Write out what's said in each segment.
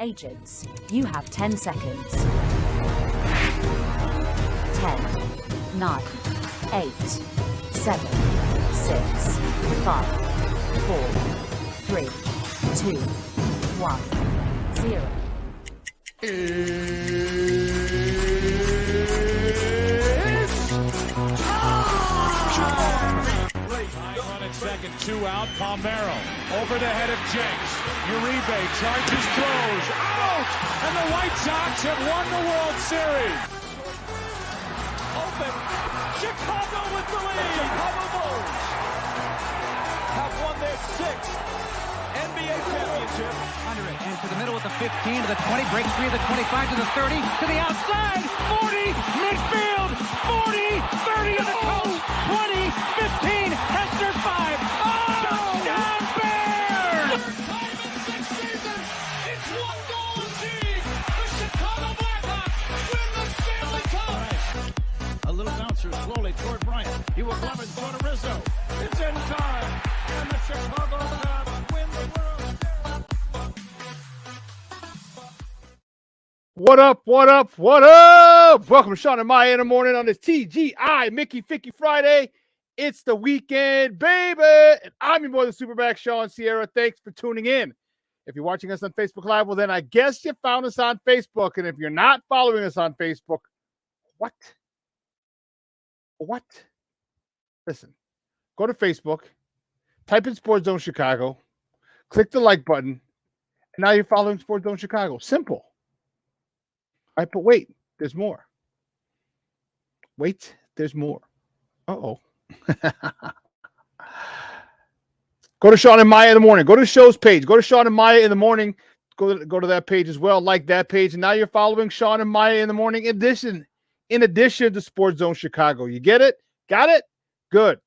Agents, you have 10 seconds. 10, 9, 8, 7, 6, 5, 4, 3, 2, 1, 0. Second, 2 out, Palmero over the head of Jenks. Uribe charges, throws, out! And the White Sox have won the World Series. Open, Chicago with the lead. Chicago Bulls have won their 6th NBA championship. Under it, and to the middle with the 15, to the 20, breaks free of the 25, to the 30, to the outside, 40, midfield, 40, 30 to the coast, 20, 15, Hester 5, touchdown Bears! Time in 6 seasons, it's one goal achieved. The Chicago Blackhawks win the Stanley Cup. A little bouncer slowly toward Bryant. He will glove it, throw to Rizzo. It's in time, and the Chicago Cubs win the World Series. What up, what up, what up? Welcome to Shawn and Maya in the morning on this TGI Mickey Ficky Friday. It's the weekend, baby. And I'm your boy, the SuperBack, Shawn Sierra. Thanks for tuning in. If you're watching us on Facebook Live, well, then I guess you found us on Facebook. And if you're not following us on Facebook, what? What? Listen, go to Facebook, type in Sports Zone Chicago, click the like button, and now you're following Sports Zone Chicago. Simple. All right, but wait, there's more. Wait, there's more. Uh-oh. Go to Shawn and Maya in the morning. Go to the show's page. Go to Shawn and Maya in the morning. Go to that page as well. Like that page. And now you're following Shawn and Maya in the morning. In addition to Sports Zone Chicago. You get it? Got it? Good.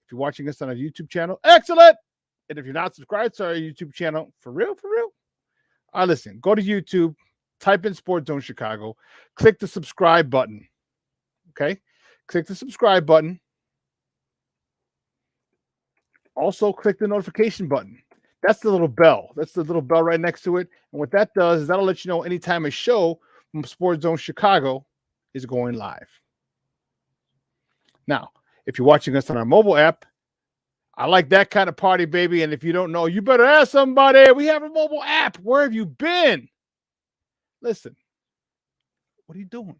If you're watching us on our YouTube channel, excellent. And if you're not subscribed to our YouTube channel, for real? All right, listen. Go to YouTube. Type in Sports Zone Chicago. Click the subscribe button. Okay? Click the subscribe button. Also, click the notification button. That's the little bell. That's the little bell right next to it. And what that does is that'll let you know anytime a show from Sports Zone Chicago is going live. Now, if you're watching us on our mobile app, I like that kind of party, baby. And if you don't know, you better ask somebody. We have a mobile app. Where have you been? Listen, what are you doing?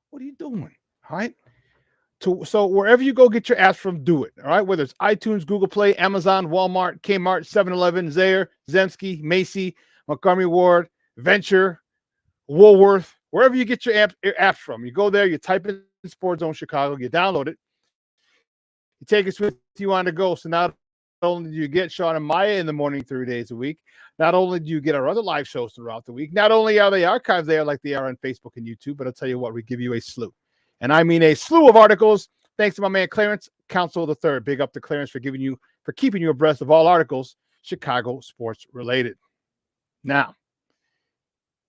What are you doing? All right. So wherever you go get your apps from, do it. All right. Whether it's iTunes, Google Play, Amazon, Walmart, Kmart, 7-Eleven, Zayre, Zemsky, Macy, Montgomery Ward, Venture, Woolworth, wherever you get your apps from, you go there, you type in Sports Zone Chicago, you download it, you take it with you on the go. So not only do you get Shawn and Maya in the morning 3 days a week, not only do you get our other live shows throughout the week, not only are they archived there like they are on Facebook and YouTube, but I'll tell you what, we give you a slew. And I mean a slew of articles, thanks to my man Clarence, Council III. Big up to Clarence for keeping you abreast of all articles Chicago sports related. Now,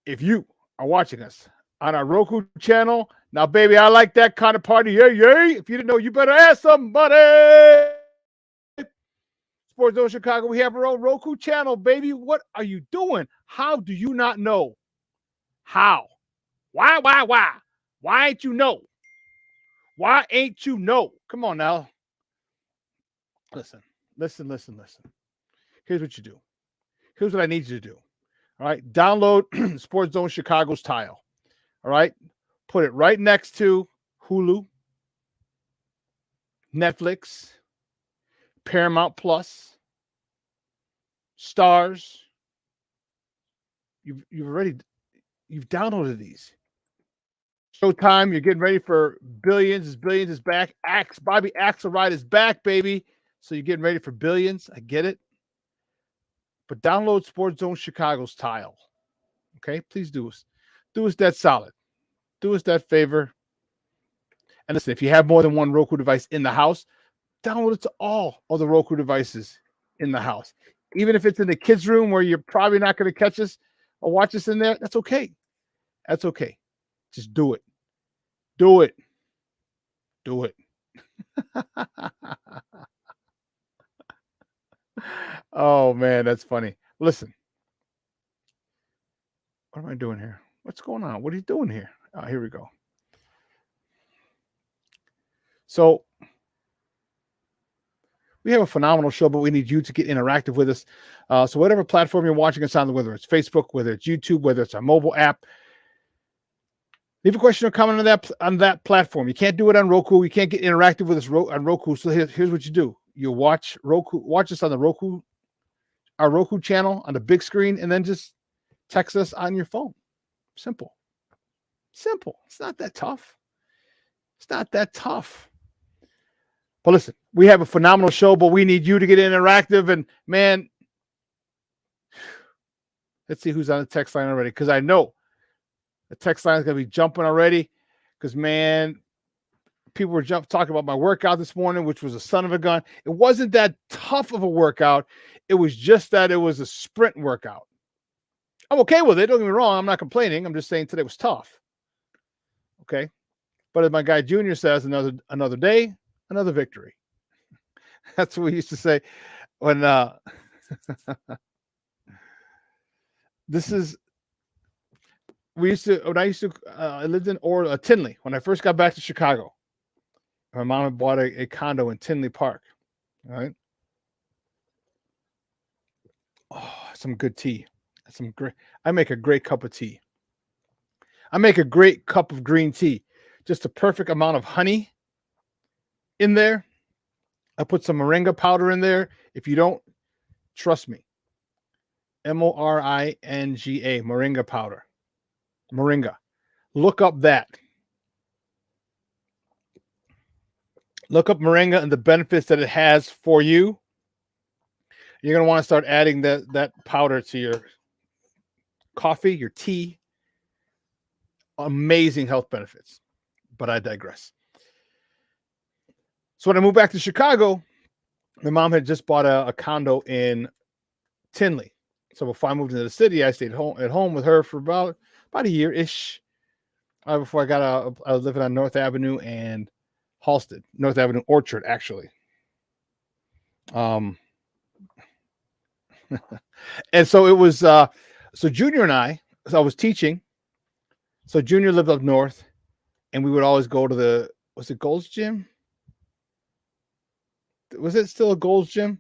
if you are watching us on our Roku channel, now, baby, I like that kind of party. Yay. If you didn't know, you better ask somebody. Sports Zone Chicago, we have our own Roku channel, baby. What are you doing? How do you not know? How? Why? Why ain't you know? Why ain't you know? Come on now. Listen. Here's what you do. Here's what I need you to do. All right. Download Sports Zone Chicago's tile. All right. Put it right next to Hulu, Netflix, Paramount Plus, Stars. You've downloaded these. Showtime, you're getting ready for Billions. Billions is back. Bobby Axelrod is back, baby. So you're getting ready for Billions. I get it. But download Sports Zone Chicago's tile. Okay? Please do us that solid. Do us that favor. And listen, if you have more than one Roku device in the house, download it to all of the Roku devices in the house. Even if it's in the kids' room where you're probably not going to catch us or watch us in there, that's okay. That's okay. Just do it. Do it. Oh man, that's funny. Listen, what am I doing here? What's going on? What are you doing here? Here we go. So we have a phenomenal show, but we need you to get interactive with us. So whatever platform you're watching us on, whether it's Facebook, whether it's YouTube, whether it's our mobile app, leave a question or comment on that platform. You can't do it on Roku. You can't get interactive with us on Roku. So here's what you do: you watch us on the our Roku channel on the big screen, and then just text us on your phone. Simple. It's not that tough. But listen, we have a phenomenal show, but we need you to get interactive. And man, let's see who's on the text line already, because I know the text line is going to be jumping already. Because man, people were talking about my workout this morning, which was a son of a gun. It wasn't that tough of a workout. It was just that it was a sprint workout. I'm okay with it. Don't get me wrong. I'm not complaining. I'm just saying today was tough. Okay. But as my guy Junior says, another day, another victory. That's what we used to say when I lived in Tinley when I first got back to Chicago. My mom had bought a condo in Tinley Park. All right. Oh, some good tea. I make a great cup of tea. I make a great cup of green tea. Just the perfect amount of honey in there. I put some moringa powder in there. If you don't, trust me. Moringa, moringa powder. Moringa. Look up that. Look up moringa and the benefits that it has for you. You're going to want to start adding that powder to your coffee, your tea. Amazing health benefits. But I digress. So when I moved back to Chicago, my mom had just bought a condo in Tinley. So before I moved into the city, I stayed at home with her for about a year-ish. Before I was living on North Avenue and Halsted. North Avenue Orchard, actually. And so it was, so Junior and I was teaching. So Junior lived up north, and we would always go to was it Gold's Gym? Was it still a Gold's Gym?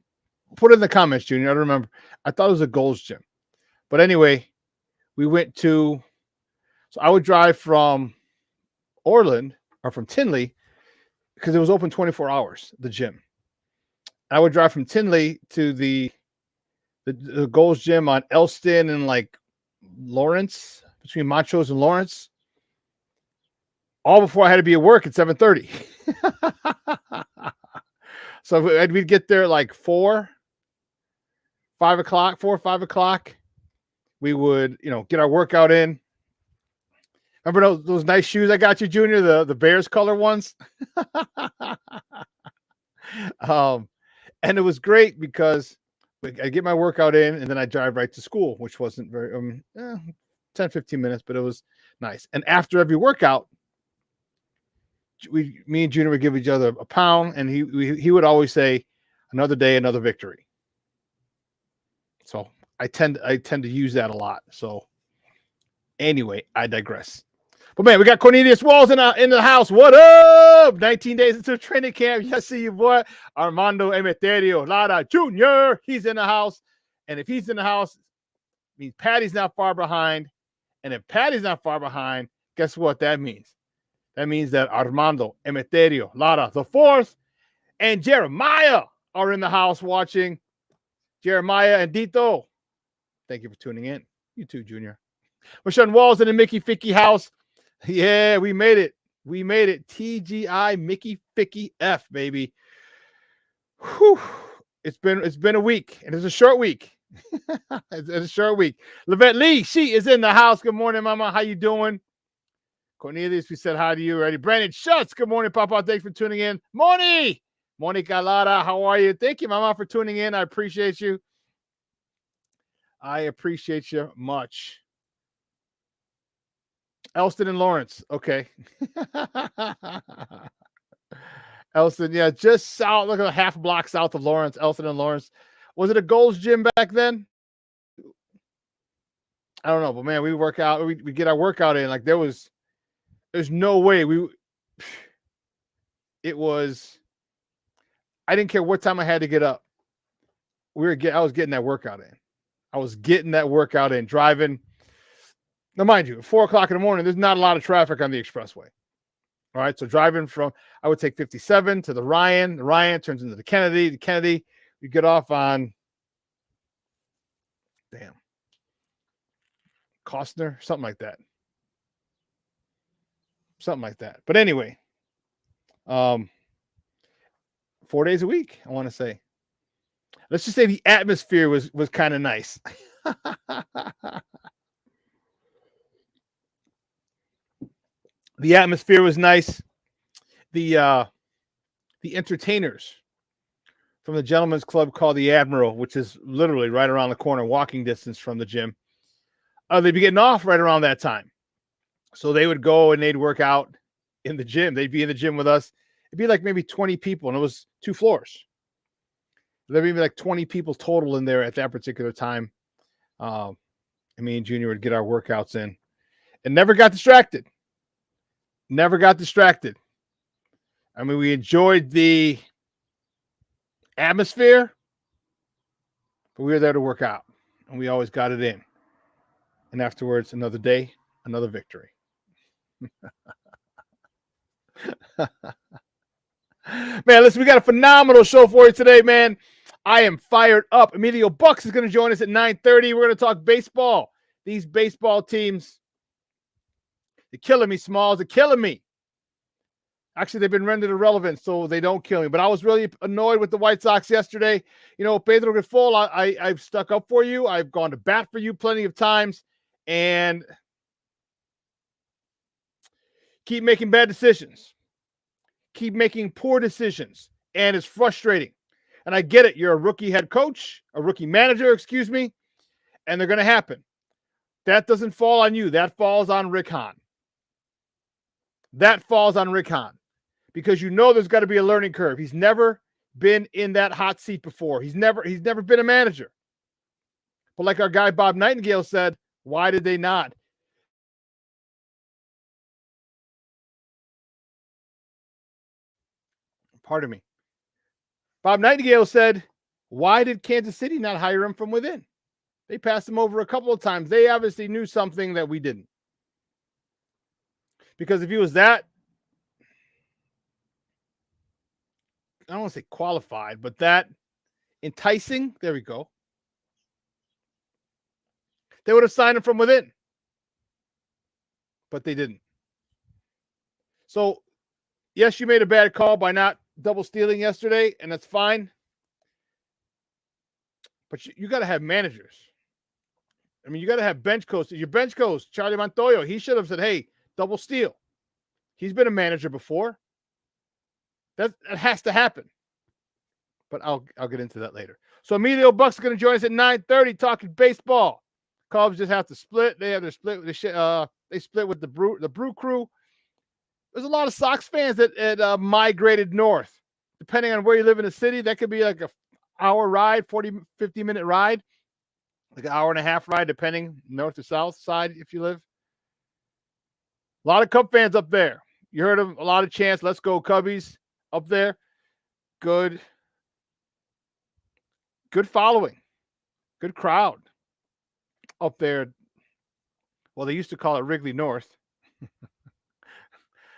Put it in the comments, Junior. I don't remember. I thought it was a Gold's Gym. But anyway, we went so I would drive from Orland or from Tinley because it was open 24 hours, the gym. I would drive from Tinley to the Gold's Gym on Elston and like Lawrence, between Montrose and Lawrence, all before I had to be at work at 7:30. So we'd get there like 4 or 5 o'clock. We would, get our workout in. Remember those nice shoes I got you, Junior, the Bears color ones? And it was great because I get my workout in and then I drive right to school, which wasn't very 10, 15 minutes, but it was nice. And after every workout, me and Junior would give each other a pound, and he would always say, "Another day, another victory." So I tend to use that a lot. So anyway, I digress. But man, we got Cornelius Walls in the house. What up? 19 days into training camp. Yes, see you, boy. Armando Emeterio Lara Jr. He's in the house. And if he's in the house, it means Patty's not far behind. And if Patty's not far behind, guess what that means? That means that Armando Emeterio Lara the fourth and Jeremiah are in the house watching. Jeremiah and Dito, thank you for tuning in. You too, Junior. Sean Walls in the Mickey Ficky house. Yeah, we made it. TGI Mickey Ficky F, baby. Whew. It's been a week, and it's a short week. It's a short week. Lavette Lee, she is in the house. Good morning, Mama. How you doing? Cornelius, we said hi to you already. Brandon Schutz, good morning, Papa. Thanks for tuning in. Monica Lara, how are you? Thank you, Mama, for tuning in. I appreciate you. I appreciate you much. Elston and Lawrence. Okay. Elston, yeah, just south. Look at half a block south of Lawrence. Elston and Lawrence. Was it a Gold's Gym back then? I don't know, but man, we work out. We get our workout in. Like there's no way it was. I didn't care what time I had to get up. I was getting that workout in. I was getting that workout in, driving. Now, mind you, at 4 o'clock in the morning, there's not a lot of traffic on the expressway. All right. So driving I would take 57 to the Ryan turns into the Kennedy, you get off on, Costner, something like that. But anyway, 4 days a week, I want to say. Let's just say the atmosphere was kind of nice. The atmosphere was nice. The entertainers from the gentleman's club called the Admiral, which is literally right around the corner, walking distance from the gym. They'd be getting off right around that time. So they would go and they'd work out in the gym. They'd be in the gym with us. It'd be like maybe 20 people, and it was 2 floors. There'd be like 20 people total in there at that particular time. And me and Junior would get our workouts in and never got distracted. I mean, we enjoyed the atmosphere, but we were there to work out, and we always got it in. And afterwards, another day, another victory. Man, listen, we got a phenomenal show for you today, man. I am fired up. Emilio Bucks is going to join us at 9:30. We're going to talk baseball. These baseball teams, they're killing me, Smalls. They're killing me. Actually, they've been rendered irrelevant, so they don't kill me. But I was really annoyed with the White Sox yesterday. You know, Pedro Grifol, I've stuck up for you. I've gone to bat for you plenty of times. And keep making bad decisions. Keep making poor decisions. And it's frustrating. And I get it. You're a rookie head coach, a rookie manager, and they're going to happen. That doesn't fall on you. That falls on Rick Hahn. Because you know there's got to be a learning curve. He's never been in that hot seat before. He's never been a manager. But like our guy Bob Nightingale said, why did they not? Pardon me. Bob Nightingale said, why did Kansas City not hire him from within? They passed him over a couple of times. They obviously knew something that we didn't. Because if he was that, I don't want to say qualified, but that enticing, there we go. They would have signed him from within. But they didn't. So, yes, you made a bad call by not double stealing yesterday, and that's fine. But you got to have managers. I mean, you got to have bench coaches. Your bench coach, Charlie Montoyo, he should have said, hey, double steal. He's been a manager before. That has to happen. But I'll get into that later. So Emilio Bucks is going to join us at 9:30 talking baseball. Cubs just have to split. They have their split. They split with the Brew Crew. There's a lot of Sox fans that migrated north. Depending on where you live in the city, that could be like a hour ride, 50-minute ride, like an hour and a half ride, depending north or south side if you live. A lot of Cub fans up there. You heard of a lot of chants. Let's go Cubbies up there. Good following. Good crowd up there. Well, they used to call it Wrigley North.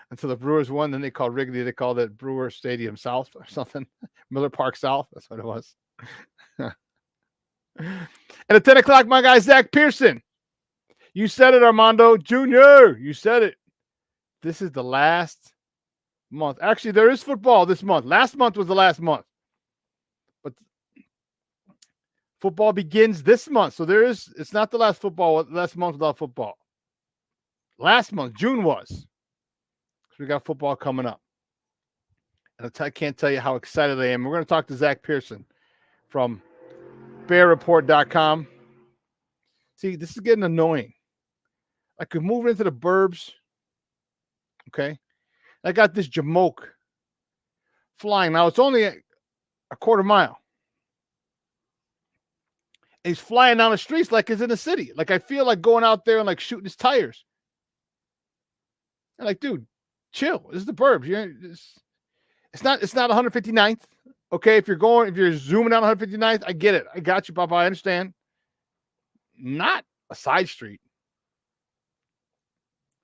Until the Brewers won, then they called Wrigley, they called it Brewer Stadium South or something. Miller Park South. That's what it was. And at 10 o'clock, my guy, Zach Pearson. You said it, Armando Jr. You said it. This is the last month. Actually, there is football this month. Last month was the last month. But football begins this month. So it's not the last month without football. Last month, June was. We got football coming up. And I can't tell you how excited I am. We're going to talk to Zach Pearson from BearReport.com. See, this is getting annoying. I could move into the burbs. Okay. I got this Jamoke flying. Now, it's only a quarter mile. He's flying down the streets like he's in the city. Like I feel like going out there and like shooting his tires. And like, dude, chill. This is the burbs. It's not 159th. Okay, if you're zooming down 159th, I get it. I got you, Papa. I understand. Not a side street.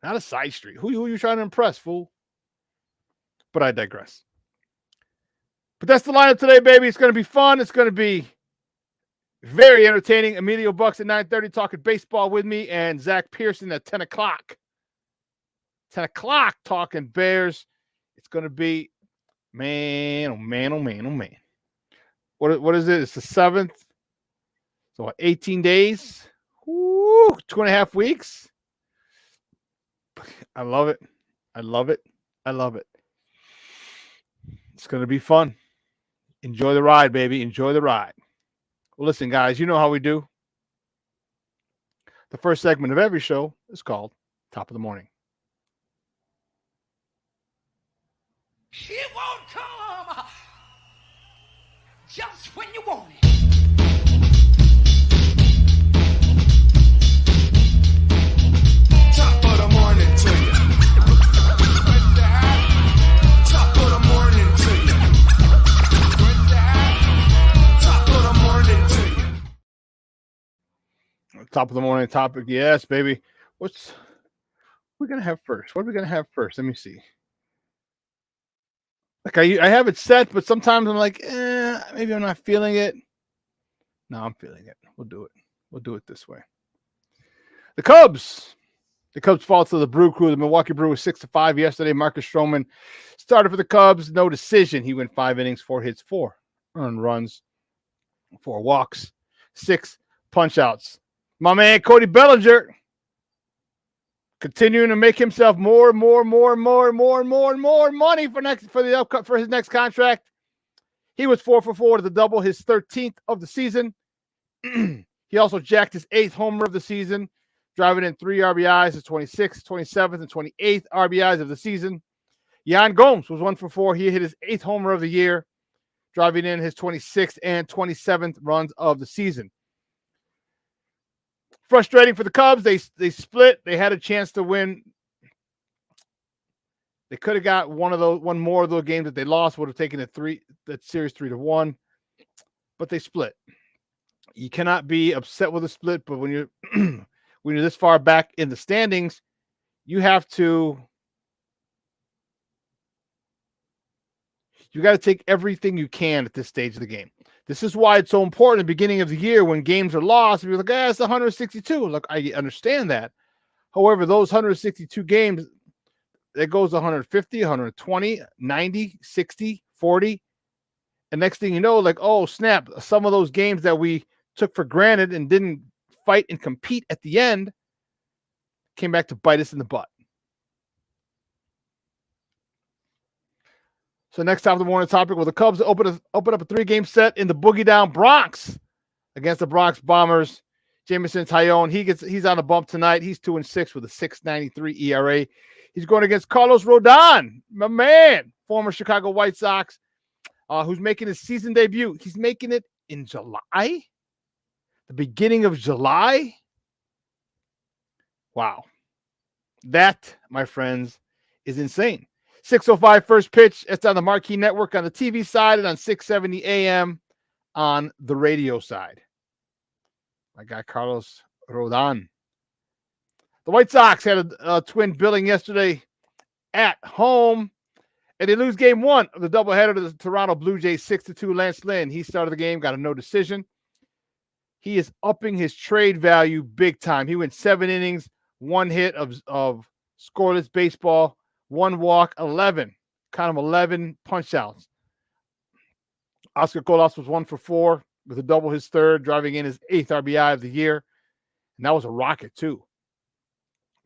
Not a side street. Who are you trying to impress, fool? But I digress. But that's the lineup today, baby. It's going to be fun. It's going to be very entertaining. Emilio Bucks at 9:30 talking baseball with me, and Zach Pearson at 10 o'clock. 10 o'clock talking Bears. It's going to be, man, oh, man, oh, man, oh, man. What is it? It's the 7th. So what, 18 days? Woo, 2.5 weeks. I love it. I love it. I love it. It's going to be fun. Enjoy the ride, baby. Enjoy the ride. Well, listen, guys, you know how we do. The first segment of every show is called Top of the Morning. It won't come just when you want it. Top of the morning to you. Top of the morning to you. Top of the morning to you. Top of the morning topic. Yes, baby. What's we going to have first? What are we going to have first? Let me see. Like I have it set, but sometimes I'm like, maybe I'm not feeling it. No, I'm feeling it. We'll do it. We'll do it this way. The Cubs fall to the Brew Crew. The Milwaukee Brewers 6-5 yesterday. Marcus Stroman started for the Cubs. No decision. He went 5 innings, 4 hits, 4 earned runs, 4 walks, 6 punch outs. My man Cody Bellinger continuing to make himself more money for his next contract. He was 4 for 4 to the double, his 13th of the season. He also jacked his 8th homer of the season, driving in 3 RBIs, his 26th, 27th, and 28th RBIs of the season. Yan Gomes was 1 for 4. He hit his 8th homer of the year, driving in his 26th and 27th runs of the season. Frustrating for the Cubs. They split. They had a chance to win. They could have got one more of those games that they lost. Would have taken that series 3-1, but they split. You cannot be upset with a split, but when you're this far back in the standings, you got to take everything you can at this stage of the game. This is why it's so important at the beginning of the year when games are lost. You're like, it's 162. Look, I understand that. However, those 162 games, it goes 150, 120, 90, 60, 40. And next thing you know, like, oh, snap, some of those games that we took for granted and didn't fight and compete at the end came back to bite us in the butt. So next top of the morning topic, will the Cubs open up a 3-game set in the Boogie Down Bronx against the Bronx Bombers? Jameson Taillon, he's on a bump tonight. He's 2-6 with a 6.93 ERA. He's going against Carlos Rodon, my man, former Chicago White Sox, who's making his season debut. He's making it in July, the beginning of July. Wow. That, my friends, is insane. 6:05 first pitch. It's on the Marquee Network on the TV side and on 670 AM on the radio side. My guy, Carlos Rodon. The White Sox had a twin billing yesterday at home, and they lose game 1 of the doubleheader to the Toronto Blue Jays 6-2. Lance Lynn, he started the game, got a no decision. He is upping his trade value big time. He went 7 innings, 1 hit of scoreless baseball, 1 walk, 11 punch outs. Oscar Colas was 1 for 4 with a double, his 3rd, driving in his 8th RBI of the year. And that was a rocket, too.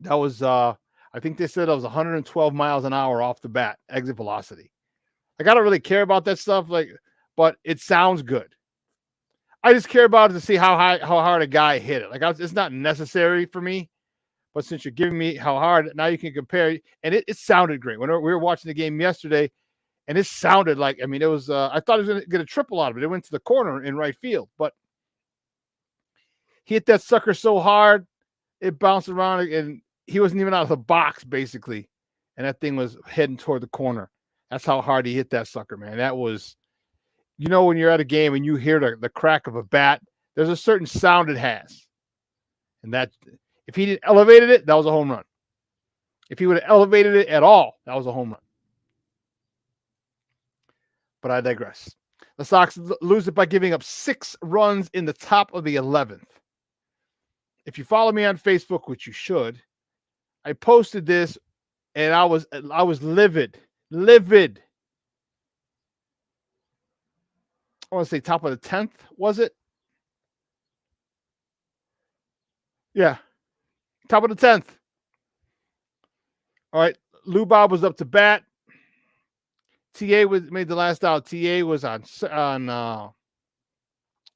That was, I think they said that was 112 miles an hour off the bat, exit velocity. Like, I don't really care about that stuff, but it sounds good. I just care about it to see how hard a guy hit it. Like, it's not necessary for me. But since you're giving me how hard, now you can compare. And it sounded great. When we were watching the game yesterday, and it sounded like, I mean, it was, I thought he was going to get a triple out of it. It went to the corner in right field. But He hit that sucker so hard, it bounced around, and he wasn't even out of the box, basically. And that thing was heading toward the corner. That's how hard he hit that sucker, man. That was, when you're at a game and you hear the crack of a bat, there's a certain sound it has. And that, if he didn't elevated it, that was a home run. If he would have elevated it at all, that was a home run. But I digress. The Sox lose it by giving up 6 runs in the top of the 11th. If you follow me on Facebook, which you should, I posted this and I was livid. I want to say top of the 10th, was it? Yeah. Top of the 10th. All right. Lou Bob was up to bat. TA made the last out. TA was on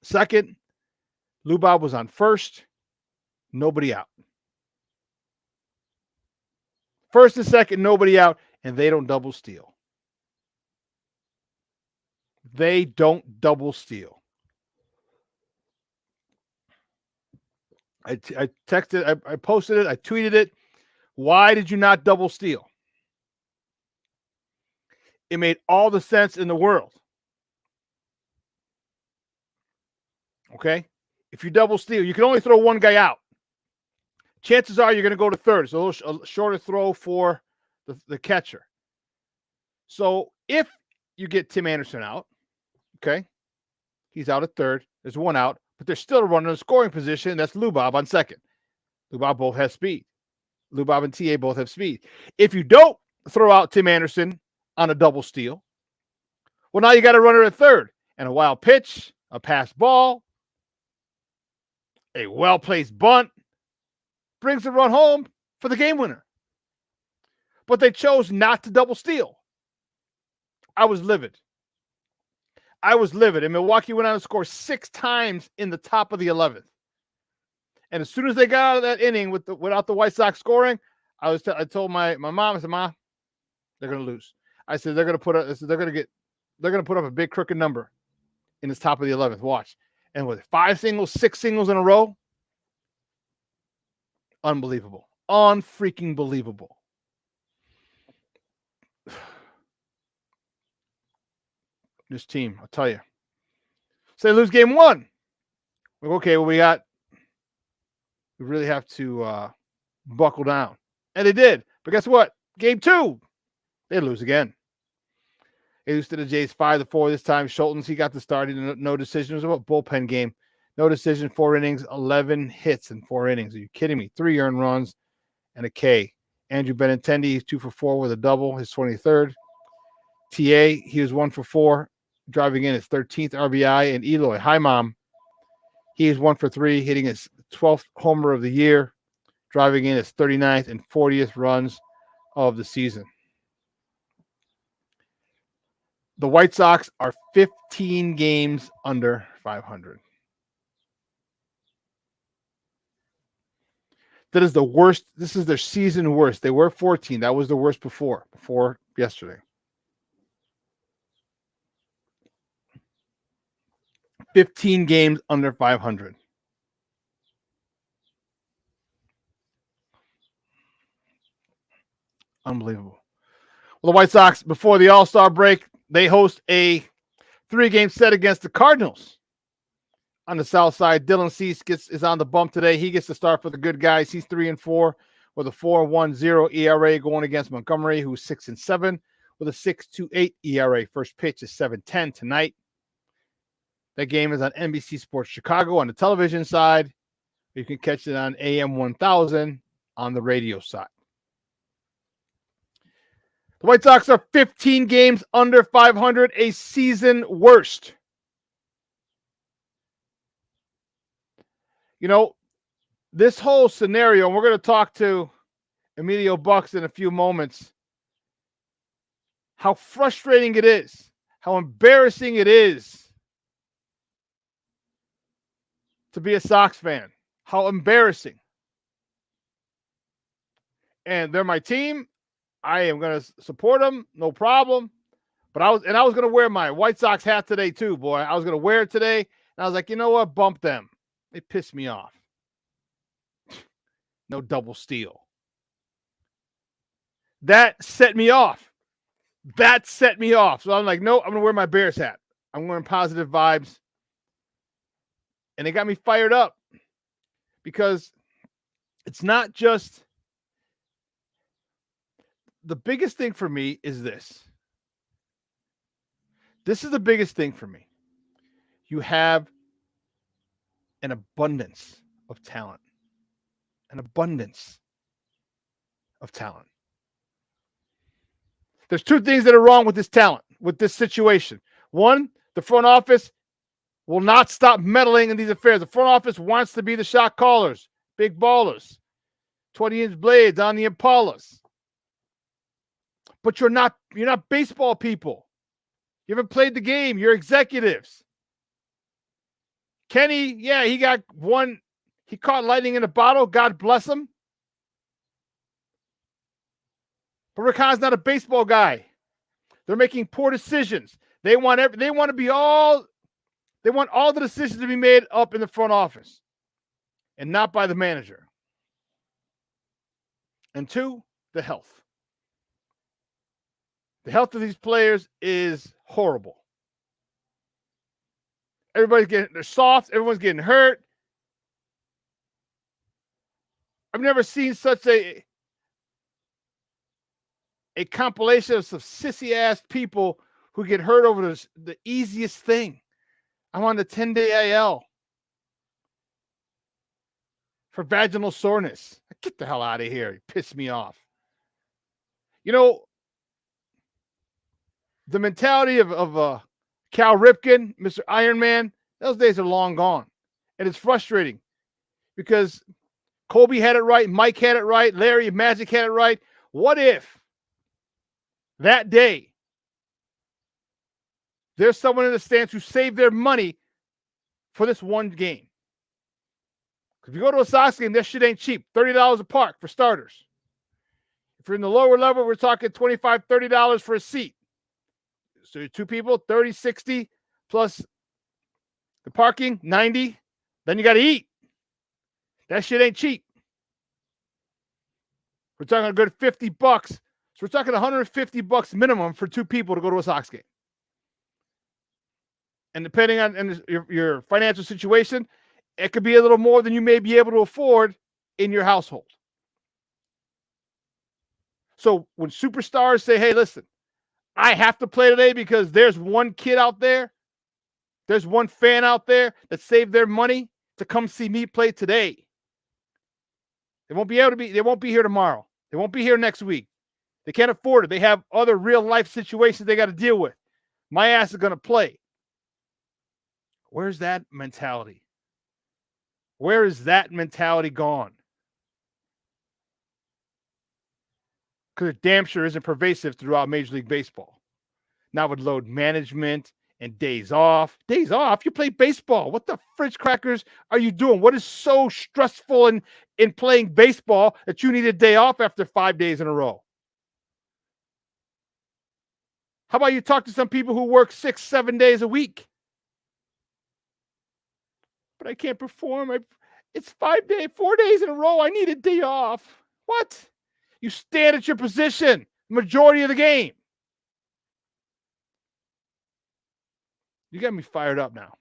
second. Lou Bob was on first. Nobody out. First and second, nobody out, and they don't double steal. They don't double steal. I texted, I posted it, I tweeted it. Why did you not double steal? It made all the sense in the world. Okay? If you double steal, you can only throw one guy out. Chances are you're going to go to third. It's a little shorter throw for the catcher. So if you get Tim Anderson out, okay, he's out at third. There's one out, but there's still a runner in the scoring position. That's Lou Bob on second. Lou Bob both have speed. Lou Bob and TA both have speed. If you don't throw out Tim Anderson on a double steal, well, now you got a runner at third. And a wild pitch, a pass ball, a well-placed bunt brings the run home for the game winner. But they chose not to double steal. I was livid. And Milwaukee went on to score 6 times in the top of the 11th. And as soon as they got out of that inning without the White Sox scoring, I told my mom, I said, "Ma, they're going to lose." I said they're going to put up a big crooked number in this top of the 11th. Watch. And with 5 singles, 6 singles in a row, unbelievable. Unfreaking believable. This team, I'll tell you. So they lose game 1. Like, okay, well, we really have to buckle down. And they did. But guess what? Game 2, they lose again. They lose to the Jays 5-4 this time. Schultz, he got the start. No decision. It was a bullpen game. No decision, 4 innings, 11 hits in 4 innings. Are you kidding me? 3 earned runs and a K. Andrew Benintendi, he's 2 for 4 with a double, his 23rd. TA, he was 1 for 4, driving in his 13th RBI. And Eloy, hi, Mom. He is 1 for 3, hitting his 12th homer of the year, driving in his 39th and 40th runs of the season. The White Sox are 15 games under 500. That is the worst. This is their season worst. They were 14. That was the worst before yesterday. 15 games under 500. Unbelievable. Well, the White Sox, before the All-Star break, they host a 3-game set against the Cardinals. On the south side, Dylan Cease is on the bump today. He gets to start for the good guys. He's 3-4 with a 4.10 ERA going against Montgomery, who's 6-7 with a 6.28 ERA. First pitch is 7:10 tonight. That game is on NBC Sports Chicago on the television side. You can catch it on AM 1000 on the radio side. The White Sox are 15 games under 500, a season worst. You know, this whole scenario, and we're going to talk to Emilio Bucks in a few moments, how frustrating it is, how embarrassing it is to be a Sox fan. How embarrassing. And they're my team. I am going to support them, no problem. But I was going to wear my White Sox hat today too, boy. I was going to wear it today, and I was like, you know what? Bump them. They piss me off. No double steal. That set me off. So I'm like, no, I'm going to wear my Bears hat. I'm wearing positive vibes. And it got me fired up because it's not just the biggest thing for me is this. This is the biggest thing for me. You have an abundance of talent. An abundance of talent. There's two things that are wrong with this talent, with this situation. One, the front office will not stop meddling in these affairs. The front office wants to be the shot callers, big ballers, 20-inch blades on the Impalas. But you're not baseball people. You haven't played the game. You're executives. Kenny, yeah, he got one. He caught lightning in a bottle. God bless him. But Rick Hahn's not a baseball guy. They're making poor decisions. They want all the decisions to be made up in the front office and not by the manager. And two, the health. The health of these players is horrible. They're soft. Everyone's getting hurt. I've never seen such a compilation of some sissy-ass people who get hurt over the easiest thing. I'm on the 10-day IL for vaginal soreness. Get the hell out of here. You piss me off. You know, the mentality of Cal Ripken, Mr. Iron Man, those days are long gone. And it's frustrating because Kobe had it right, Mike had it right, Larry Magic had it right. What if that day there's someone in the stands who saved their money for this one game? If you go to a Sox game, that shit ain't cheap. $30 a park for starters. If you're in the lower level, we're talking $25, $30 for a seat. So you're two people, 30, 60, plus the parking, 90. Then you got to eat. That shit ain't cheap. We're talking a good $50. So we're talking $150 minimum for two people to go to a Sox game. And depending on your financial situation, it could be a little more than you may be able to afford in your household. So when superstars say, hey, listen, I have to play today because there's one kid out there, there's one fan out there that saved their money to come see me play today. They won't be here tomorrow. They won't be here next week. They can't afford it. They have other real life situations they got to deal with. My ass is going to play. Where's that mentality? Where is that mentality gone? Because it damn sure isn't pervasive throughout Major League Baseball. Now with load management and days off. Days off? You play baseball. What the fridge crackers are you doing? What is so stressful in playing baseball that you need a day off after 5 days in a row? How about you talk to some people who work 6-7 days a week? But I can't perform. It's 4 days in a row. I need a day off. What? You stand at your position majority of the game. You got me fired up now.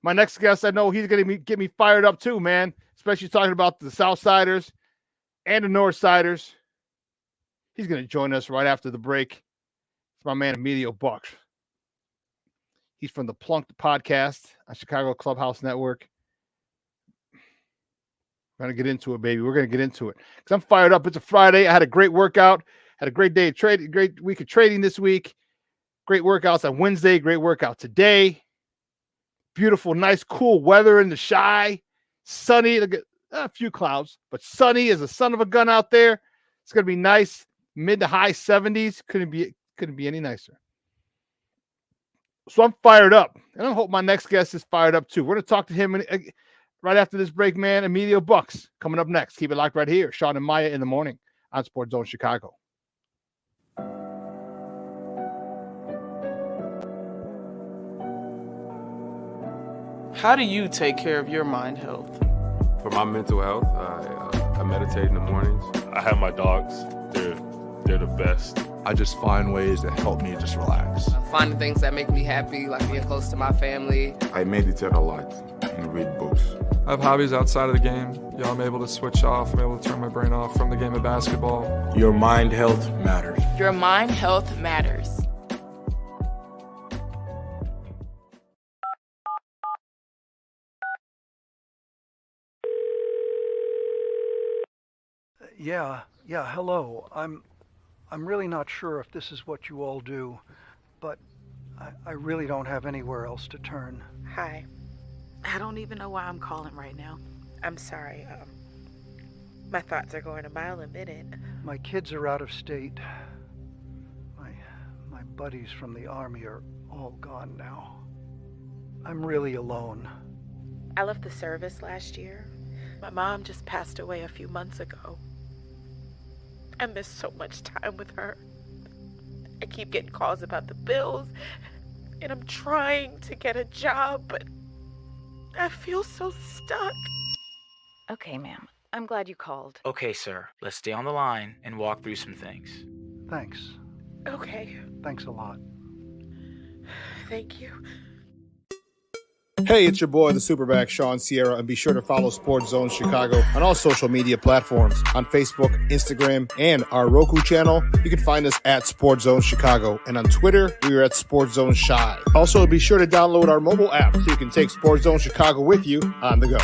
My next guest, I know he's going to get me fired up too, man. Especially talking about the Southsiders and the Northsiders. He's going to join us right after the break. It's my man, Emilio Bucks. He's from the Plunked podcast on Chicago Clubhouse Network. We're going to get into it, baby. We're going to get into it. Because I'm fired up. It's a Friday. I had a great workout. Had a great day of trading, great week of trading this week. Great workouts on Wednesday. Great workout today. Beautiful, nice, cool weather in the Chi. Sunny. Look at a few clouds, but sunny as a son of a gun out there. It's going to be nice. Mid to high 70s. Couldn't be any nicer. So I'm fired up. And I hope my next guest is fired up too. We're going to talk to him right after this break, man. Emilio Bucks coming up next. Keep it locked right here. Shawn and Maya in the morning on Sports Zone Chicago. How do you take care of your mind health? For my mental health, I meditate in the mornings. I have my dogs. They're the best. I just find ways that help me just relax. Finding things that make me happy, like being close to my family. I meditate a lot and read books. I have hobbies outside of the game. I'm able to switch off. I'm able to turn my brain off from the game of basketball. Your mind health matters. Your mind health matters. Yeah, hello. I'm really not sure if this is what you all do, but I really don't have anywhere else to turn. Hi. I don't even know why I'm calling right now. I'm sorry. My thoughts are going a mile a minute. My kids are out of state. My buddies from the army are all gone now. I'm really alone. I left the service last year. My mom just passed away a few months ago. I miss so much time with her. I keep getting calls about the bills, and I'm trying to get a job, but I feel so stuck. Okay, ma'am. I'm glad you called. Okay, sir. Let's stay on the line and walk through some things. Thanks. Okay. Thanks a lot. Thank you. Hey, it's your boy, the SuperBack, Shawn Sierra, and be sure to follow Sports Zone Chicago on all social media platforms on Facebook, Instagram, and our Roku channel. You can find us at Sports Zone Chicago, and on Twitter, we are at Sports Zone Shy. Also, be sure to download our mobile app so you can take Sports Zone Chicago with you on the go.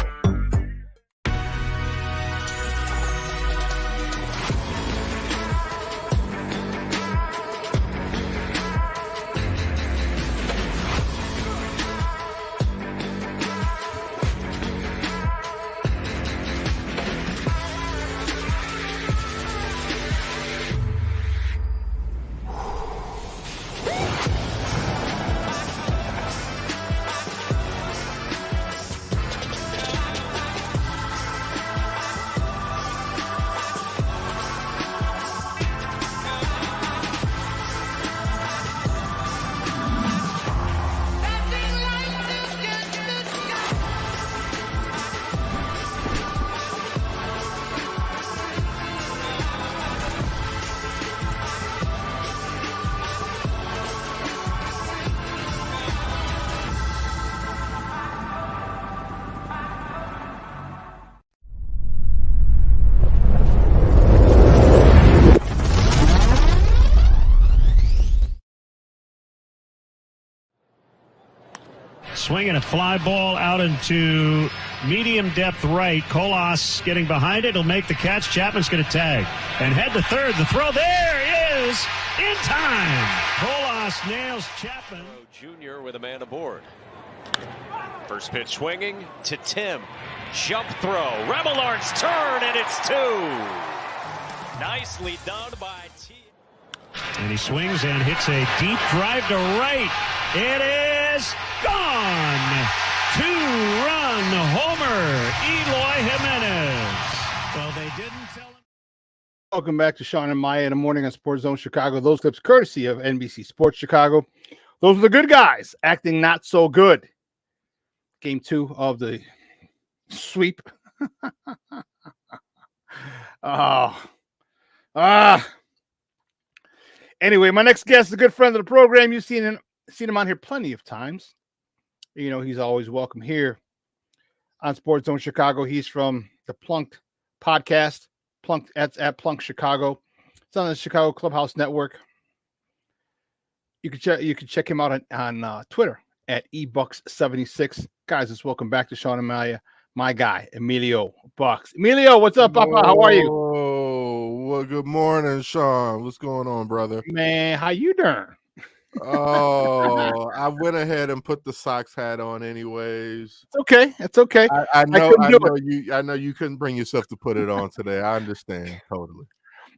Swinging a fly ball out into medium depth right. Colas getting behind it. He'll make the catch. Chapman's going to tag. And head to third. The throw there is in time. Colas nails Chapman. Junior with a man aboard. First pitch swinging to Tim. Jump throw. Remelart's turn, and it's two. Nicely done by T. And he swings and hits a deep drive to right. It is gone. Two-run homer, Eloy Jimenez. Well, they didn't tell him. Welcome back to Shawn and Maya in the morning on Sports Zone Chicago. Those clips courtesy of NBC Sports Chicago. Those are the good guys acting not so good. Game 2 of the sweep. Anyway, my next guest is a good friend of the program. You've seen him on here plenty of times. You know, he's always welcome here on Sports Zone Chicago. He's from the Plunked podcast. Plunked at Plunked Chicago. It's on the Chicago Clubhouse Network. You can check him out on Twitter at ebucks76. Guys, let's welcome back to Shawn and Maya, my guy, Emilio Bucks. Emilio, what's up, Papa? How are you? Well, good morning, Shawn. What's going on, brother? Man, how you doing? Oh, I went ahead and put the Sox hat on anyways. It's okay. It's okay. I know you couldn't bring yourself to put it on today. I understand totally.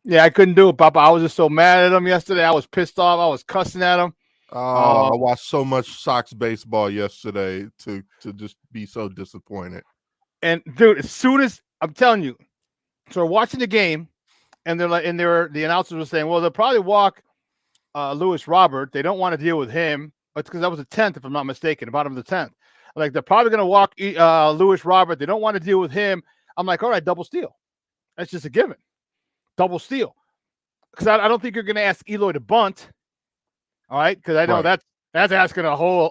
Yeah, I couldn't do it, Papa. I was just so mad at him yesterday. I was pissed off. I was cussing at him. I watched so much Sox baseball yesterday to just be so disappointed. And dude, as soon as I'm telling you, so we're watching the game, and the announcers were saying, well, they'll probably walk Lewis Robert. They don't want to deal with him. But because that was the 10th, if I'm not mistaken, the bottom of the 10th. Like they're probably going to walk Lewis Robert. They don't want to deal with him. I'm like, all right, double steal. That's just a given. Double steal. Because I don't think you're going to ask Eloy to bunt. All right, because I know that's asking a whole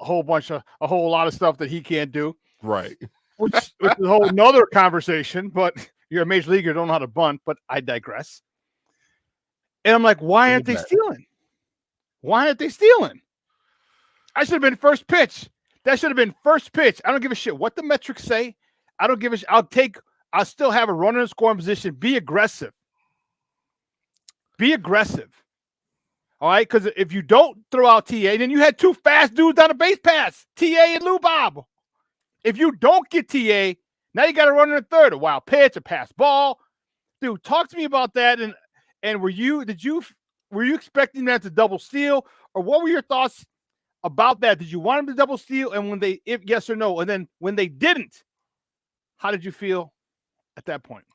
lot of stuff that he can't do. Right. Which is a whole nother conversation. But you're a major leaguer, don't know how to bunt. But I digress. And I'm like, why aren't they stealing? Why aren't they stealing? I should have been first pitch. That should have been first pitch. I don't give a shit what the metrics say. I don't give a shit. I'll still have a runner in scoring position. Be aggressive. Be aggressive. All right? Because if you don't throw out TA, then you had two fast dudes on a base pass, TA and Lou Bob. If you don't get TA, now you got to run in a third, a wild pitch, a pass ball. Dude, talk to me about that. And were you expecting that to double steal, or what were your thoughts about that? Did you want them to double steal? And if yes or no, and then when they didn't, how did you feel at that point?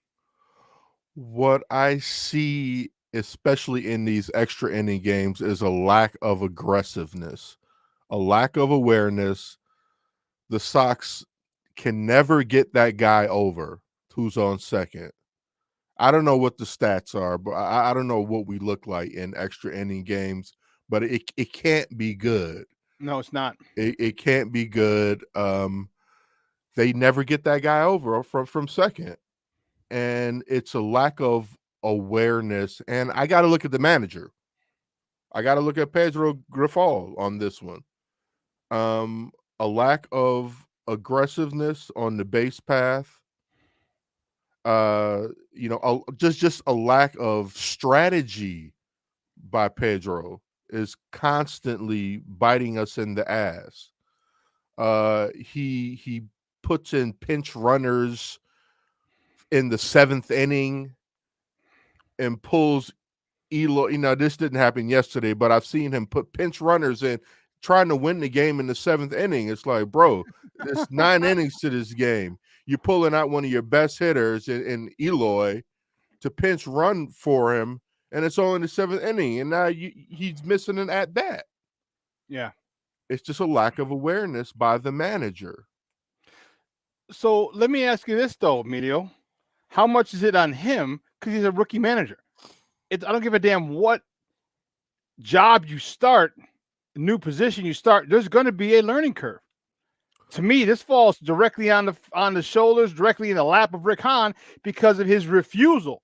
What I see, especially in these extra inning games, is a lack of aggressiveness, a lack of awareness. The Sox can never get that guy over who's on second. I don't know what the stats are, but I don't know what we look like in extra inning games, but it can't be good. No, it's not. It can't be good. They never get that guy over from second. And it's a lack of awareness. And I got to look at the manager. I got to look at Pedro Grifol on this one. A lack of aggressiveness on the base path. Just a lack of strategy by Pedro is constantly biting us in the ass. He puts in pinch runners in the 7th inning and pulls Eloy. This didn't happen yesterday, but I've seen him put pinch runners in trying to win the game in the 7th inning. It's like, bro, there's 9 innings to this game. You're pulling out one of your best hitters in Eloy to pinch run for him, and it's only the 7th inning, and now he's missing an at-bat. Yeah. It's just a lack of awareness by the manager. So let me ask you this, though, Emilio. How much is it on him because he's a rookie manager? I don't give a damn what job you start, new position you start. There's going to be a learning curve. To me, this falls directly on the shoulders, directly in the lap of Rick Hahn because of his refusal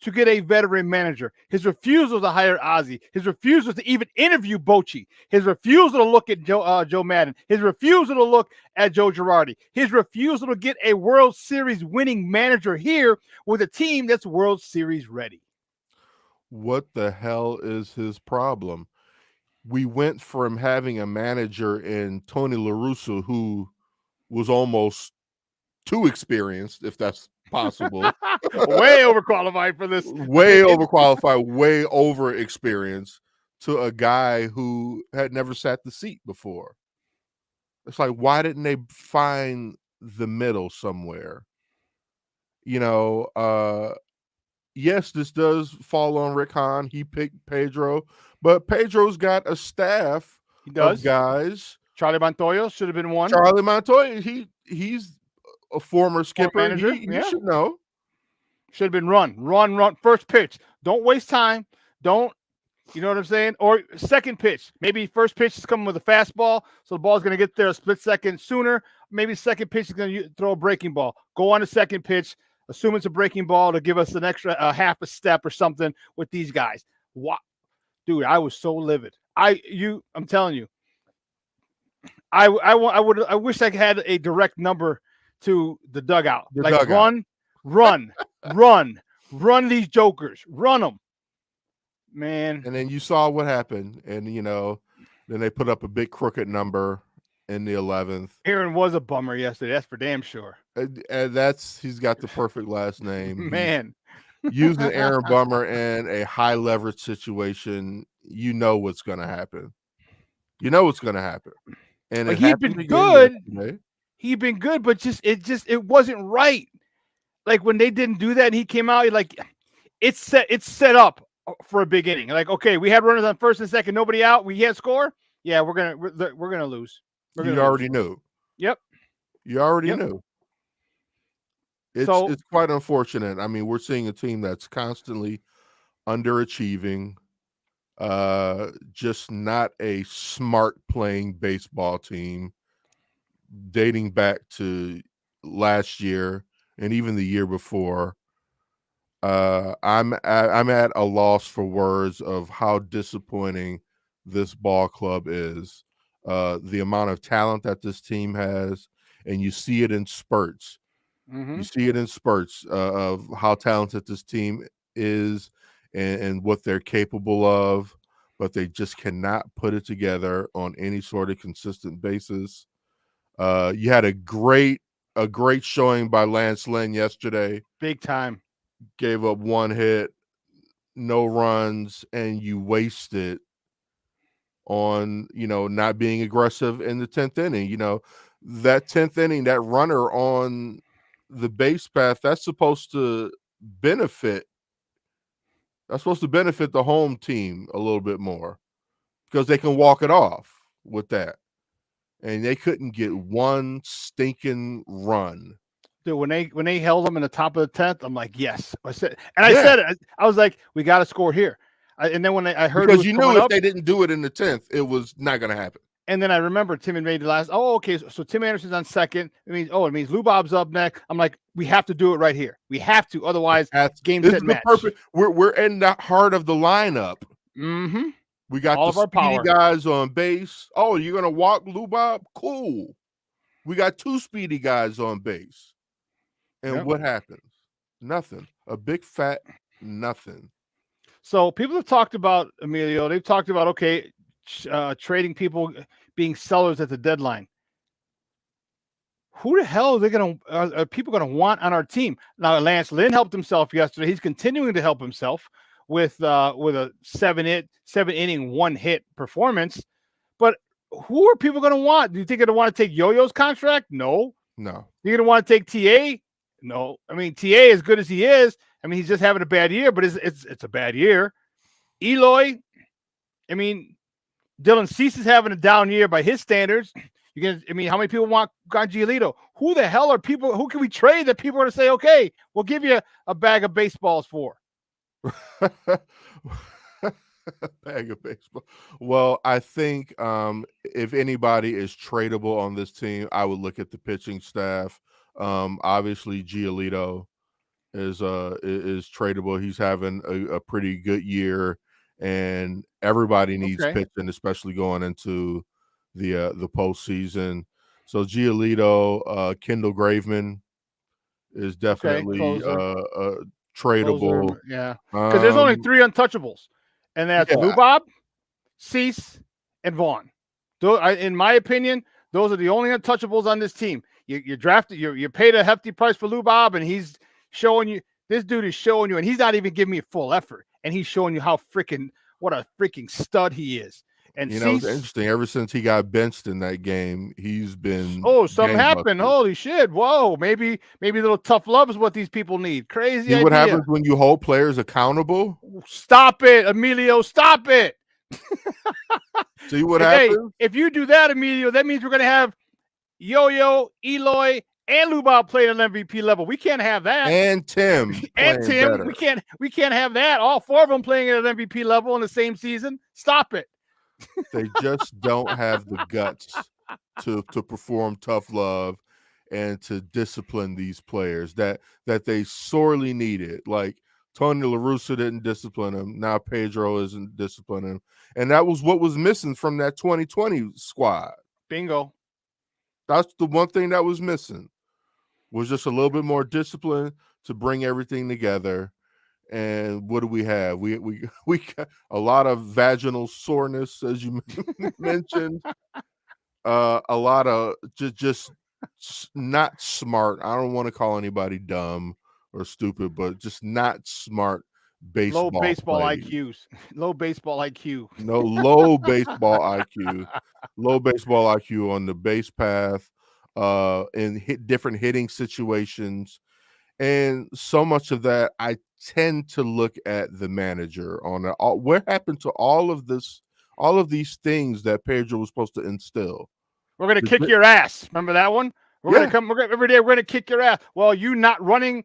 to get a veteran manager, his refusal to hire Ozzie, his refusal to even interview Bochy, his refusal to look at Joe Madden, his refusal to look at Joe Girardi, his refusal to get a World Series winning manager here with a team that's World Series ready. What the hell is his problem? We went from having a manager in Tony La Russa who was almost too experienced, if that's possible. Way overqualified for this. Way overqualified, way over experienced, to a guy who had never sat the seat before. It's like, why didn't they find the middle somewhere? Yes, this does fall on Rick Hahn. He picked Pedro, but Pedro's got a staff of guys. Charlie Montoya should have been one. Charlie Montoya, he's a former skipper. Manager. He should know. Should have been run. First pitch. Don't waste time. Don't, you know what I'm saying? Or second pitch. Maybe first pitch is coming with a fastball, so the ball's going to get there a split second sooner. Maybe second pitch is going to throw a breaking ball. Go on the second pitch. Assume it's a breaking ball to give us an extra half a step or something with these guys. What, dude? I was so livid. I'm telling you. I wish I had a direct number to the dugout. Dugout. Run these jokers. Run them, man. And then you saw what happened, and then they put up a big crooked number in the 11th. Aaron was a bummer yesterday. That's for damn sure. And he's got the perfect last name. Man. Using Aaron Bummer in a high leverage situation, you know what's going to happen. And he'd been good. He'd been good, but it wasn't right. Like when they didn't do that and he came out, it's set up for a big inning. Like, okay, we had runners on first and second, nobody out, we can't score. Yeah, we're gonna lose. You already knew. Yep. You already Yep. knew. So It's quite unfortunate. I mean, we're seeing a team that's constantly underachieving, just not a smart playing baseball team, dating back to last year and even the year before. I'm at a loss for words of how disappointing this ball club is. The amount of talent that this team has, and you see it in spurts. You see it in spurts of how talented this team is and what they're capable of, but they just cannot put it together on any sort of consistent basis. You had a great showing by Lance Lynn yesterday. big time. Gave up 1 hit, no runs, and you wasted on, not being aggressive in the 10th inning. That 10th inning, that runner on the base path, that's supposed to benefit the home team a little bit more because they can walk it off with that. And they couldn't get one stinking run. Dude, when they held them in the top of the 10th, I'm like, yes. I said it. I was like, we got to score here. And then when I heard because you knew if up, they didn't do it in the 10th, it was not going to happen. And then I remember Tim had made the last. Oh, okay. So Tim Anderson's on second. It means Lou Bob's up next. I'm like, we have to do it right here. We have to, otherwise, game set match. Perfect. We're in the heart of the lineup. Mm-hmm. We got all the speedy guys on base. Oh, you're gonna walk Lou Bob? Cool. We got 2 speedy guys on base. And what happens? Nothing. A big fat nothing. So people have talked about, Emilio. They've talked about trading people, being sellers at the deadline. Who the hell are people going to want on our team? Now, Lance Lynn helped himself yesterday. He's continuing to help himself with a 7-inning 1-hit performance. But who are people going to want? Do you think they're going to want to take Yo-Yo's contract? No. No. You're going to want to take TA? No. I mean, TA, as good as he is, I mean, he's just having a bad year, but it's a bad year. Eloy, I mean, Dylan Cease is having a down year by his standards. How many people want Giolito? Who the hell are people? Who can we trade that people are going to say, okay, we'll give you a bag of baseballs for? Bag of baseball. Well, I think if anybody is tradable on this team, I would look at the pitching staff. Obviously, Giolito is tradable. He's having a pretty good year, and everybody needs pitching, especially going into the postseason. So Giolito, Kendall Graveman is definitely tradable. Closer, yeah, because there's only 3 untouchables, and that's Lou Bob, Cease, and Vaughn. In my opinion, those are the only untouchables on this team. You drafted, you paid a hefty price for Lou Bob, and he's showing you. This dude is showing you, and he's not even giving me full effort, and he's showing you what a freaking stud he is. And it's interesting. Ever since he got benched in that game, he's been something happened. Holy shit! Whoa, maybe a little tough love is what these people need. Crazy. See what happens when you hold players accountable? Stop it, Emilio! Stop it! See what happens? If you do that, Emilio, that means we're going to have Yo-Yo, Eloy, and Lou Bob playing at an MVP level. We can't have that. And Tim. Better. We can't have that. All 4 of them playing at an MVP level in the same season. Stop it. They just don't have the guts to perform tough love and to discipline these players that they sorely needed. Like Tony La Russa didn't discipline him. Now Pedro isn't disciplining him. And that was what was missing from that 2020 squad. Bingo. That's the one thing that was missing, was just a little bit more discipline to bring everything together. And what do we have? We got a lot of vaginal soreness, as you mentioned. A lot of just not smart. I don't want to call anybody dumb or stupid, but just not smart baseball. Low baseball plays. IQs. Low baseball IQ. No, low baseball IQ. Low baseball IQ on the base path, in different hitting situations. And so much of that, I tend to look at the manager on it. What happened to all of these things that Pedro was supposed to instill? We're going to kick your ass. Remember that one? We're going to come every day. We're going to kick your ass. Well, you not running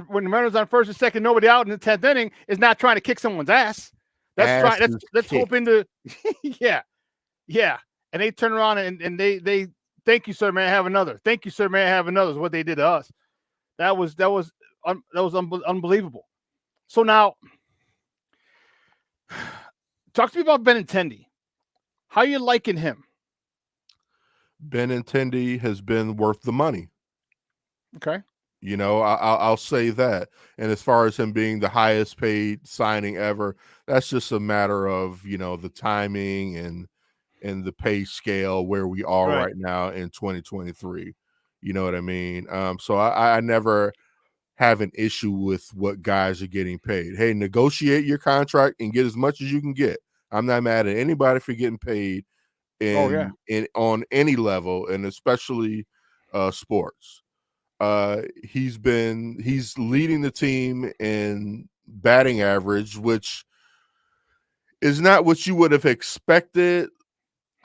when the runners on first and second, nobody out in the 10th inning is not trying to kick someone's ass. That's hoping to, yeah. And they turn around and they thank you, sir. May I have another? Thank you, sir. May I have another? Is what they did to us. That was unbelievable. So now, talk to me about Benintendi. How you liking him? Benintendi has been worth the money. Okay. I'll say that. And as far as him being the highest paid signing ever, that's just a matter of, the timing and the pay scale where we are right now in 2023. You know what I mean? So I never have an issue with what guys are getting paid. Hey, negotiate your contract and get as much as you can get. I'm not mad at anybody for getting paid on any level, and especially sports. He's leading the team in batting average, which is not what you would have expected.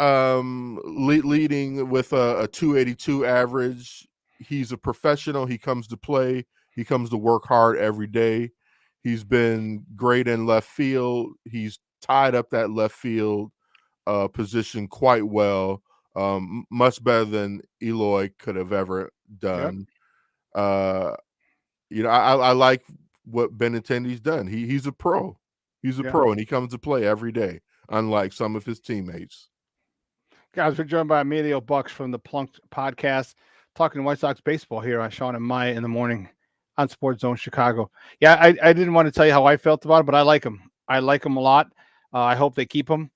Leading with a 282 average. He's a professional. He comes to play. He comes to work hard every day. He's been great in left field. He's tied up that left field position quite well, much better than Eloy could have ever done. Yep. I like what Benintendi's done. He's a pro. He's a pro, and he comes to play every day, unlike some of his teammates. Guys, we're joined by Emilio Bucks from the Plunked Podcast, talking White Sox baseball here on Shawn and Maya in the morning on Sports Zone Chicago. Yeah, I didn't want to tell you how I felt about it, but I like him. I like him a lot. I hope they keep him.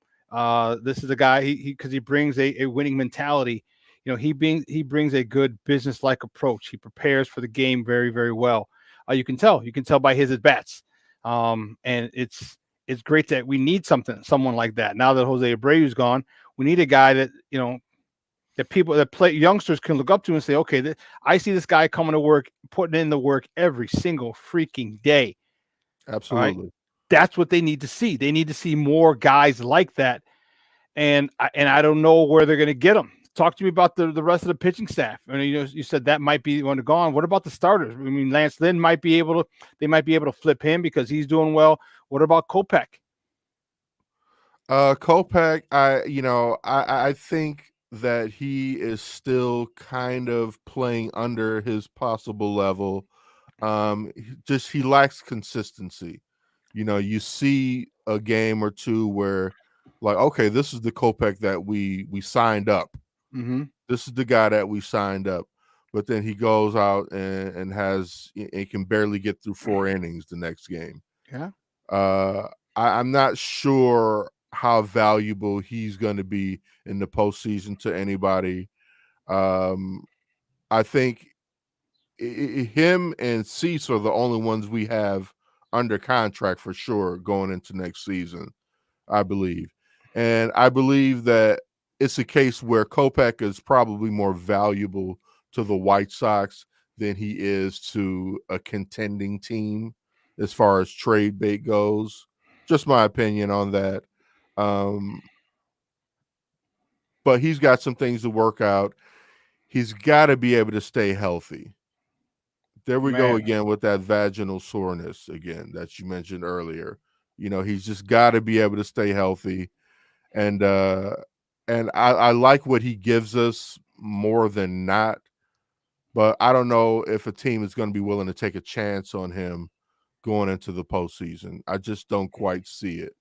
This is a guy because he brings a winning mentality. He brings a good business-like approach. He prepares for the game very, very well. You can tell by his at bats. And it's great that we need someone like that. Now that Jose Abreu's gone, we need a guy that, that people that play youngsters can look up to and say, okay, I see this guy coming to work, putting in the work every single freaking day. Absolutely. Right? That's what they need to see. They need to see more guys like that. And I don't know where they're going to get them. Talk to me about the rest of the pitching staff. And you said that might be one to go on. What about the starters? I mean, Lance Lynn might be able to flip him because he's doing well. What about Kopech? Kopech, I think that he is still kind of playing under his possible level. He lacks consistency. You see a game or two where, like, okay, this is the Kopech that we signed up. Mm-hmm. This is the guy that we signed up. But then he goes out and can barely get through 4 innings the next game. Yeah. I'm not sure how valuable he's going to be in the postseason to anybody. I think him and Cease are the only ones we have under contract for sure going into next season, I believe. And I believe that it's a case where Kopech is probably more valuable to the White Sox than he is to a contending team as far as trade bait goes. Just my opinion on that. But he's got some things to work out. He's got to be able to stay healthy. There we go again with that vaginal soreness again that you mentioned earlier. He's just got to be able to stay healthy. And I like what he gives us more than not. But I don't know if a team is going to be willing to take a chance on him going into the postseason. I just don't quite see it.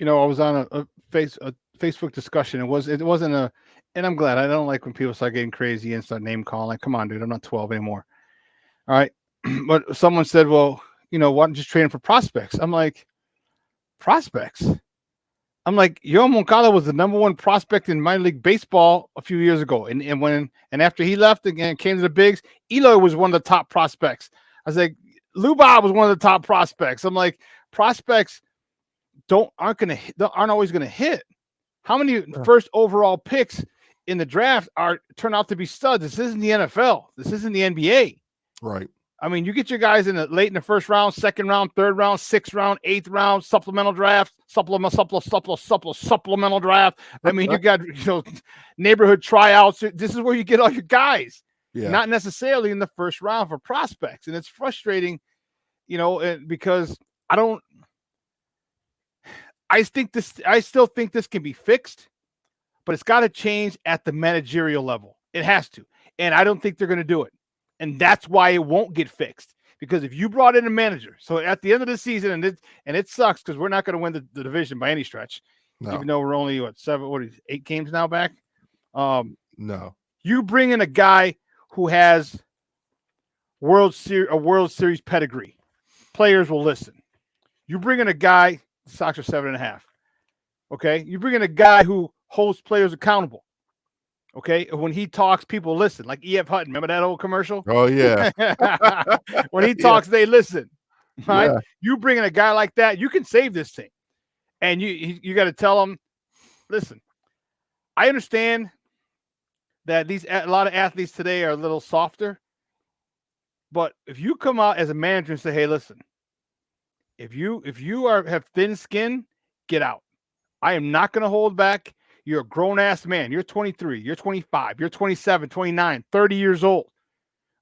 I was on a Facebook discussion. It wasn't and I'm glad. I don't like when people start getting crazy and start name calling. Come on, dude, I'm not 12 anymore. All right. But someone said, well, why don't you just trade him for prospects? I'm like, prospects? I'm like, Yoel Moncada was the number 1 prospect in minor league baseball a few years ago. And after he left and came to the bigs, Eloy was one of the top prospects. I was like, Luba was one of the top prospects. I'm like, prospects aren't always gonna hit. How many first overall picks in the draft turn out to be studs? This isn't the NFL. This isn't the NBA. Right. I mean, you get your guys late in the first round, second round, third round, sixth round, eighth round, supplemental draft, supplemental draft. I mean, you got neighborhood tryouts. This is where you get all your guys, not necessarily in the first round for prospects, and it's frustrating, because I still think this can be fixed, but it's got to change at the managerial level. It has to, and I don't think they're going to do it. And that's why it won't get fixed. Because if you brought in a manager, so at the end of the season, and it sucks because we're not going to win the division by any stretch, even though we're only 8 games now back. No, you bring in a guy who has a World Series pedigree. Players will listen. You bring in a guy, the Sox are 7.5. Okay, you bring in a guy who holds players accountable. Okay, when he talks, people listen. Like E.F. Hutton, remember that old commercial? Oh yeah. When he talks, they listen. Right? Yeah. You bring in a guy like that, you can save this thing. And you got to tell him, listen. I understand that a lot of athletes today are a little softer, but if you come out as a manager and say, "Hey, listen, if you have thin skin, get out. I am not going to hold back. You're a grown-ass man. You're 23. You're 25. You're 27, 29, 30 years old.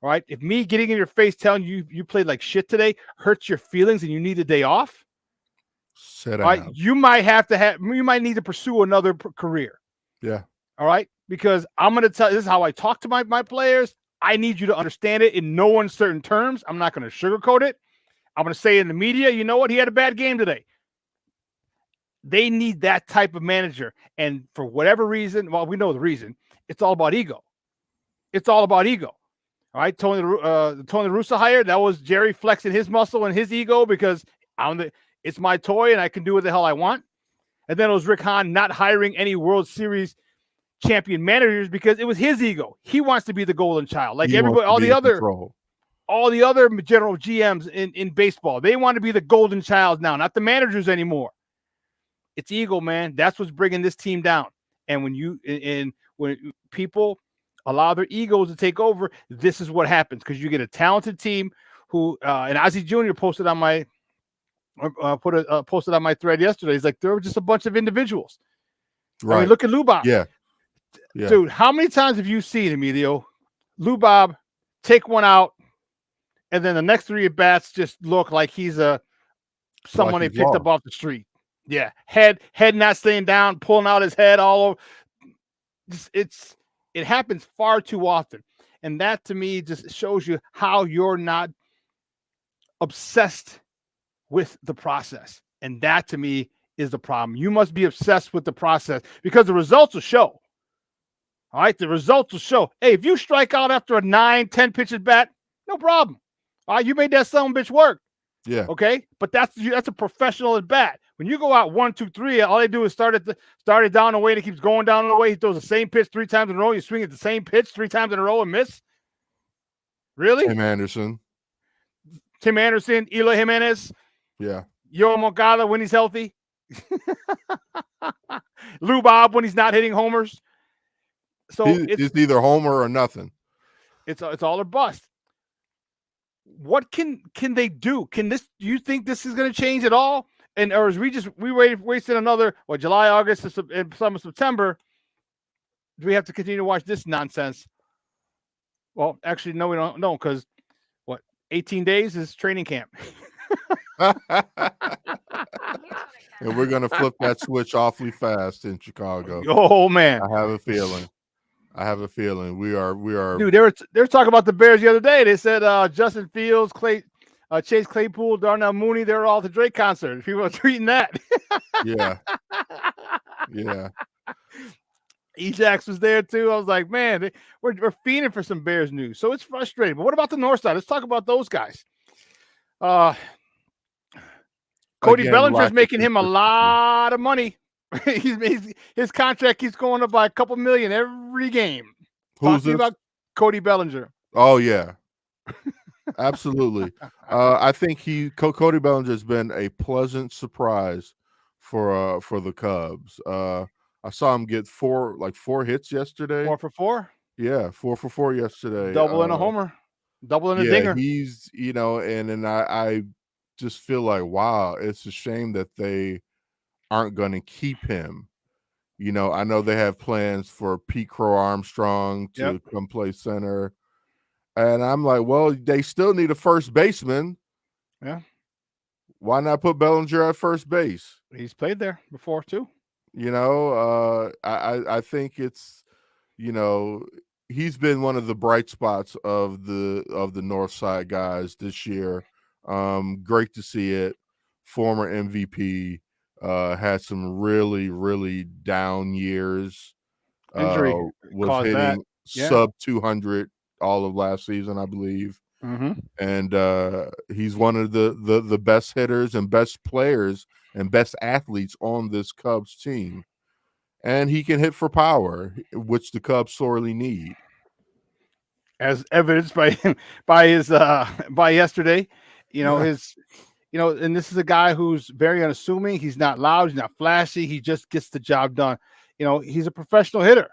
All right? If me getting in your face telling you played like shit today hurts your feelings and you need a day off, sit all right, down. you might need to pursue another career. Yeah. All right? Because I'm going to tell you, this is how I talk to my players. I need you to understand it in no uncertain terms. I'm not going to sugarcoat it. I'm going to say in the media, you know what? He had a bad game today. They need that type of manager. And for whatever reason, well, we know the reason. It's all about ego. It's all about ego. All right. Tony Russo hired. That was Jerry flexing his muscle and his ego because it's my toy and I can do what the hell I want. And then it was Rick Hahn not hiring any World Series champion managers because it was his ego. He wants to be the golden child. Like everybody, all the other general GMs in baseball, they want to be the golden child now, not the managers anymore. It's ego, man. That's what's bringing this team down. And when people allow their egos to take over, this is what happens because you get a talented team who and Ozzie Jr. posted on my posted on my thread yesterday. He's like, there were just a bunch of individuals. Right. I mean, look at Lubob. Yeah. Dude, how many times have you seen, Emilio, Lubob take one out, and then the next 3 at bats just look like he's someone they picked up off the street. Yeah, head not staying down, pulling out his head all over. It happens far too often, and that to me just shows you how you're not obsessed with the process, and that to me is the problem. You must be obsessed with the process because the results will show. All right, the results will show. Hey, if you strike out after a 9-10 pitch at bat, no problem. All right, you made that son of a bitch work. Yeah. Okay, but that's a professional at bat. When you go out 1, 2, 3, all they do is start it down the way and it keeps going down the way. He throws the same pitch 3 times in a row. You swing at the same pitch 3 times in a row and miss. Really? Tim Anderson, Eloy Jimenez. Yeah. Yo Moncada when he's healthy. Lubob when he's not hitting homers. So it's either homer or nothing. It's all or bust. What can they do? Do you think this is going to change at all? Or is we wasted another July, August, and some of September? Do we have to continue to watch this nonsense? Well, actually, no, we don't know because 18 days is training camp. And we're going to flip that switch awfully fast in Chicago. Oh man, I have a feeling. We are. Dude, they were talking about the Bears the other day. They said Justin Fields, Chase Claypool, Darnell Mooney, they're all at the Drake concert. People are tweeting that. Yeah. Yeah. Ejax was there too. I was like, man, we're fiending for some Bears news. So it's frustrating. But what about the North Side? Let's talk about those guys. Cody Bellinger's making him a lot of money. His contract keeps going up by a couple million every game. Who's this? About Cody Bellinger. Oh yeah, absolutely. I think Cody Bellinger has been a pleasant surprise for the Cubs. I saw him get 4 hits yesterday. 4 for 4. Yeah, 4 for 4 yesterday. Double and a homer. Double and a Yeah, dinger. he's, and I just feel like, wow, it's a shame that they aren't going to keep him. I know they have plans for Pete Crow Armstrong Yep. to come play center. And I'm like, well, they still need a first baseman. Yeah. Why not put Bellinger at first base? He's played there before too. I think it's, he's been one of the bright spots of the North Side guys this year. Great to see it. Former MVP, had some really, really down years. Injury Was caused that. hitting Yeah. sub 200 all of last season, I believe. Mm-hmm. And he's one of the best hitters and best players and best athletes on this Cubs team. And he can hit for power, which the Cubs sorely need. As evidenced by by his by yesterday. Yeah. And this is a guy who's very unassuming. He's not loud, he's not flashy, he just gets the job done. He's a professional hitter.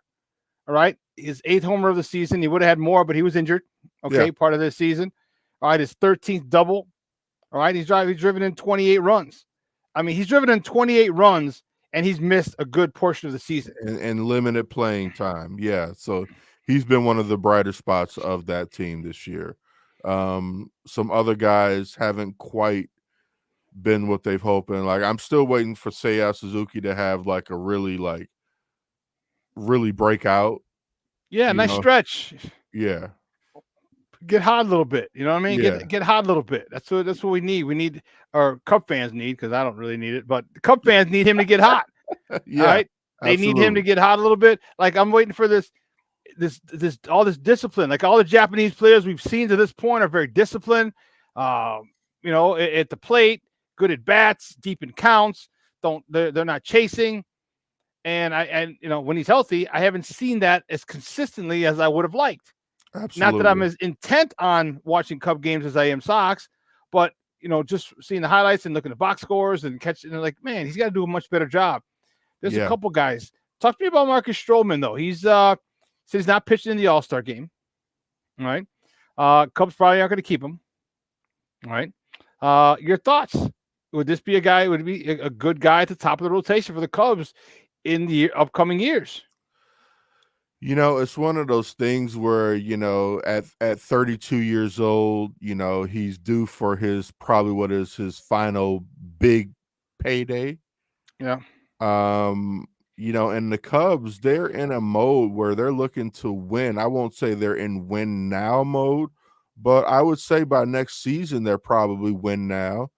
All right. His 8th homer of the season. He would have had more, but he was injured. Okay, Yeah. part of this season. All right, his 13th double. All right, he's driven in 28 runs. I mean, he's driven in 28 runs, and he's missed a good portion of the season. And limited playing time. Yeah. So he's been one of the brighter spots of that team this year. Some other guys haven't quite been what they've hoped. And like, I'm still waiting for Seiya Suzuki to have like a really break out. Yeah, nice stretch. Yeah. Get hot a little bit. You know what I mean? Yeah. Get hot a little bit. That's what we need. We need, or Cub fans need, because I don't really need it, but the Cub fans need him to get hot. Yeah. All right. They need him to get hot a little bit. Like, I'm waiting for this all this discipline. Like, all the Japanese players we've seen to this point are very disciplined. At the plate, good at bats, deep in counts. They're not chasing. And when he's healthy, I haven't seen that as consistently as I would have liked. Absolutely. Not that I'm as intent on watching Cub games as I am Sox, but just seeing the highlights and looking at box scores and catching, like, man, he's got to do a much better job. There's a couple guys. Talk to me about Marcus Stroman, though. He's said he's not pitching in the All-Star game. All right. Cubs probably aren't going to keep him. All right. Your thoughts? Would this be a guy? Would it be a good guy at the top of the rotation for the Cubs in the upcoming years? It's one of those things where, at 32 years old, he's due for probably what is his final big payday. Yeah. And the Cubs, they're in a mode where they're looking to win. I won't say they're in win now mode, but I would say by next season, they're probably win now.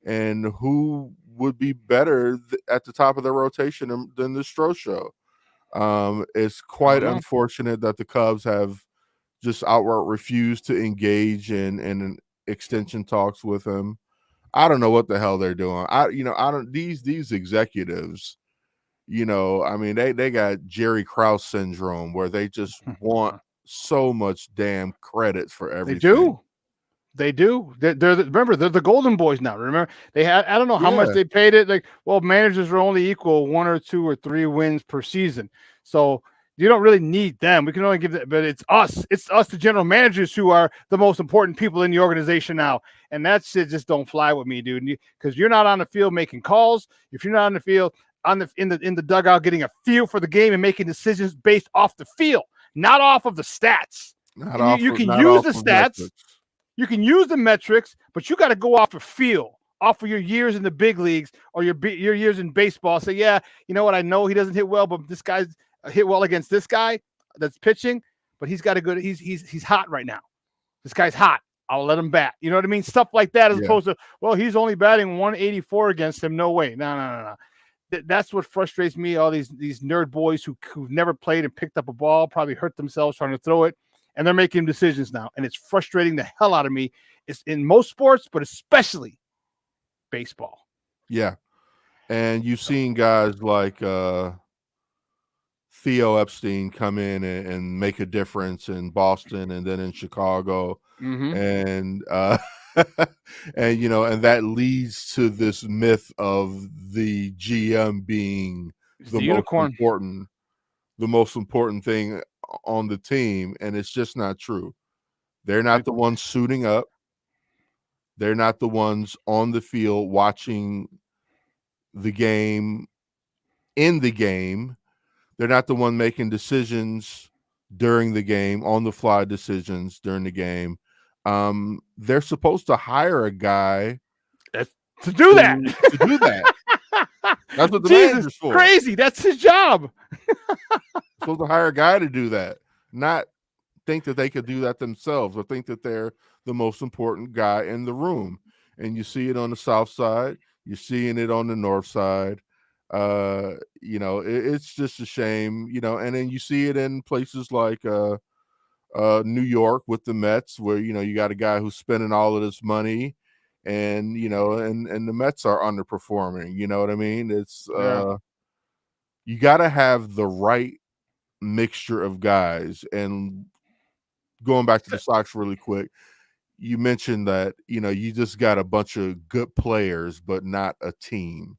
And who would be better at the top of the rotation than the Stro Show? It's quite unfortunate that the Cubs have just outright refused to engage in extension talks with him. I don't know what the hell they're doing. I don't, these executives, they got Jerry Krause syndrome where they just want so much damn credit for everything. They do. Remember, they're the Golden Boys now. Remember, they had, I don't know how much they paid it. Like, well, managers are only equal 1 or 2 or 3 wins per season. So you don't really need them. We can only give that, but it's us. It's us, the general managers, who are the most important people in the organization now. And that shit just don't fly with me, dude. Because you're not on the field making calls. If you're not on the field, in the dugout, getting a feel for the game and making decisions based off the field, not off of the stats. You can use the stats. You can use the metrics, but you got to go off of feel, off of your years in the big leagues or your years in baseball. Say, yeah, you know what? I know he doesn't hit well, but this guy's hit well against this guy that's pitching, but he's got a good. He's hot right now. This guy's hot. I'll let him bat. You know what I mean? Stuff like that, as opposed to, well, he's only batting 184 against him. No way. No. That's what frustrates me. All these nerd boys who've never played and picked up a ball, probably hurt themselves trying to throw it. And they're making decisions now. And it's frustrating the hell out of me. It's in most sports, but especially baseball. Yeah. And you've seen guys like Theo Epstein come in and make a difference in Boston and then in Chicago. Mm-hmm. And and that leads to this myth of the GM being the most important thing on the team, and it's just not true. They're not the ones suiting up. They're not the ones on the field watching the game, in the game. They're not the one making decisions during the game, on the fly decisions during the game. They're supposed to hire a guy to do that. To do that. That's what the Jesus, manager's for. crazy. That's his job. Supposed to hire a guy to do that, not think that they could do that themselves or think that they're the most important guy in the room. And you see it on the south side. You're seeing it on the north side. It's just a shame, and then you see it in places like New York with the Mets, where you got a guy who's spending all of this money, and and the Mets are underperforming. You know what I mean? It's you got to have the right mixture of guys. And going back to the Sox really quick, you mentioned that you just got a bunch of good players, but not a team.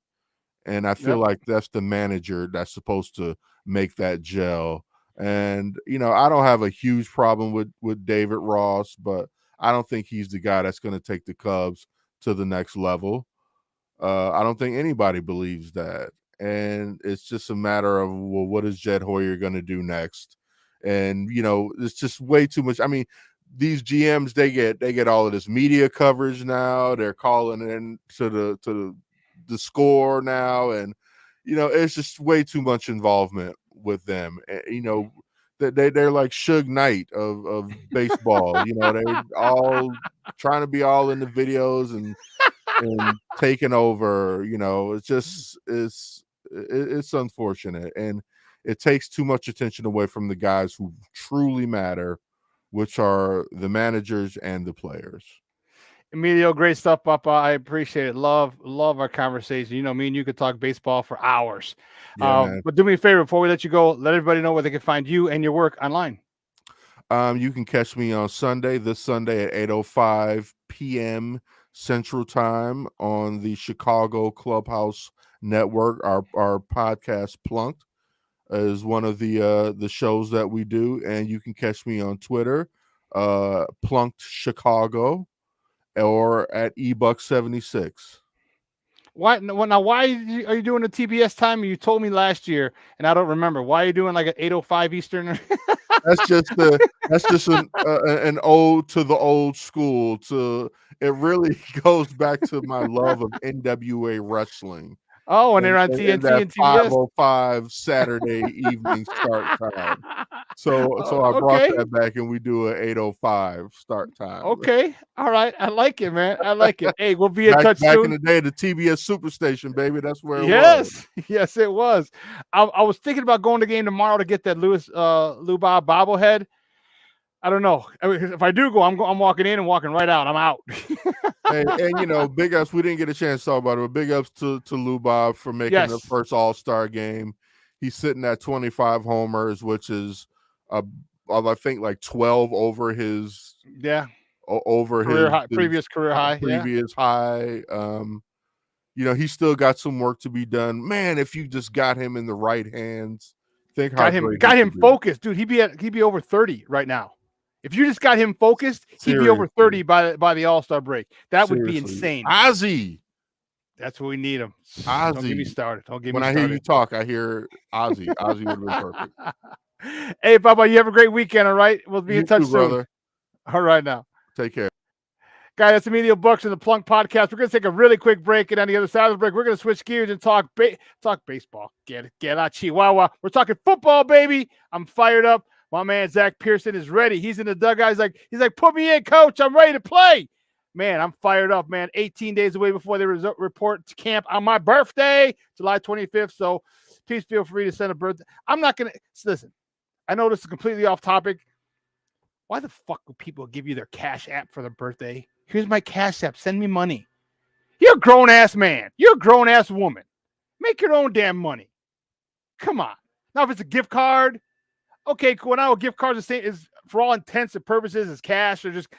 And I feel like that's the manager that's supposed to make that gel. And, I don't have a huge problem with David Ross, but I don't think he's the guy that's going to take the Cubs to the next level. I don't think anybody believes that. And it's just a matter of, well, what is Jed Hoyer going to do next? And, it's just way too much. I mean, these GMs, they get all of this media coverage now. They're calling in to the score now, and it's just way too much involvement with them. They're like Suge Knight of baseball. They're all trying to be all in the videos and taking over. It's unfortunate, and it takes too much attention away from the guys who truly matter, which are the managers and the players. Emilio, great stuff, Papa. I appreciate it. Love our conversation. Me and you could talk baseball for hours. Yeah, but do me a favor before we let you go. Let everybody know where they can find you and your work online. You can catch me on this Sunday at 8:05 p.m. Central Time on the Chicago Clubhouse Network. Our podcast Plunked is one of the shows that we do, and you can catch me on Twitter, Plunked Chicago, or at eBuck76. Why are you doing the TBS time? You told me last year, and I don't remember. Why are you doing like at 8:05 Eastern? That's just an ode to the old school. It really goes back to my love of NWA wrestling. Oh, and they're on TNT and TBS. 5:05 Saturday evening start time. So I brought that back, and we do an 8:05 start time. Okay, all right, I like it, man. I like it. Hey, we'll be in touch back soon. in the day, the TBS Superstation, baby. That's where it was. Yes, it was. I was thinking about going to the game tomorrow to get that Lou Bob bobblehead. I don't know. If I do go, I'm walking in and walking right out. I'm out. and big ups. We didn't get a chance to talk about it, but big ups to Lou Bob for making the first All-Star game. He's sitting at 25 homers, which is I think like 12 over his previous career high. Previous high. He's still got some work to be done. Man, if you just got him in the right hands, got him focused, dude. He'd be over 30 right now. If you just got him focused, he'd be over 30 by the All-Star break. That would be insane. Ozzy. That's what we need him. Ozzy. Don't get me started. When I hear you talk, I hear Ozzy. Ozzy would have been perfect. Hey, Bubba, you have a great weekend, all right? We'll be in touch soon. Brother. All right now. Take care. Guys, that's Emilio Bucks in the Plunk Podcast. We're going to take a really quick break, and on the other side of the break, we're going to switch gears and talk baseball. Get out, Chihuahua. We're talking football, baby. I'm fired up. My man Zach Pearson is ready. He's in the dugout. He's like, put me in, coach. I'm ready to play. Man, I'm fired up, man. 18 days away before they report to camp on my birthday, July 25th. So please feel free to send a birthday. I'm not going to listen. I know this is completely off topic. Why the fuck would people give you their Cash App for their birthday? Here's my Cash App. Send me money. You're a grown-ass man. You're a grown-ass woman. Make your own damn money. Come on. Now, if it's a gift card, okay, cool. Now a gift card is the same, is for all intents and purposes is cash, or just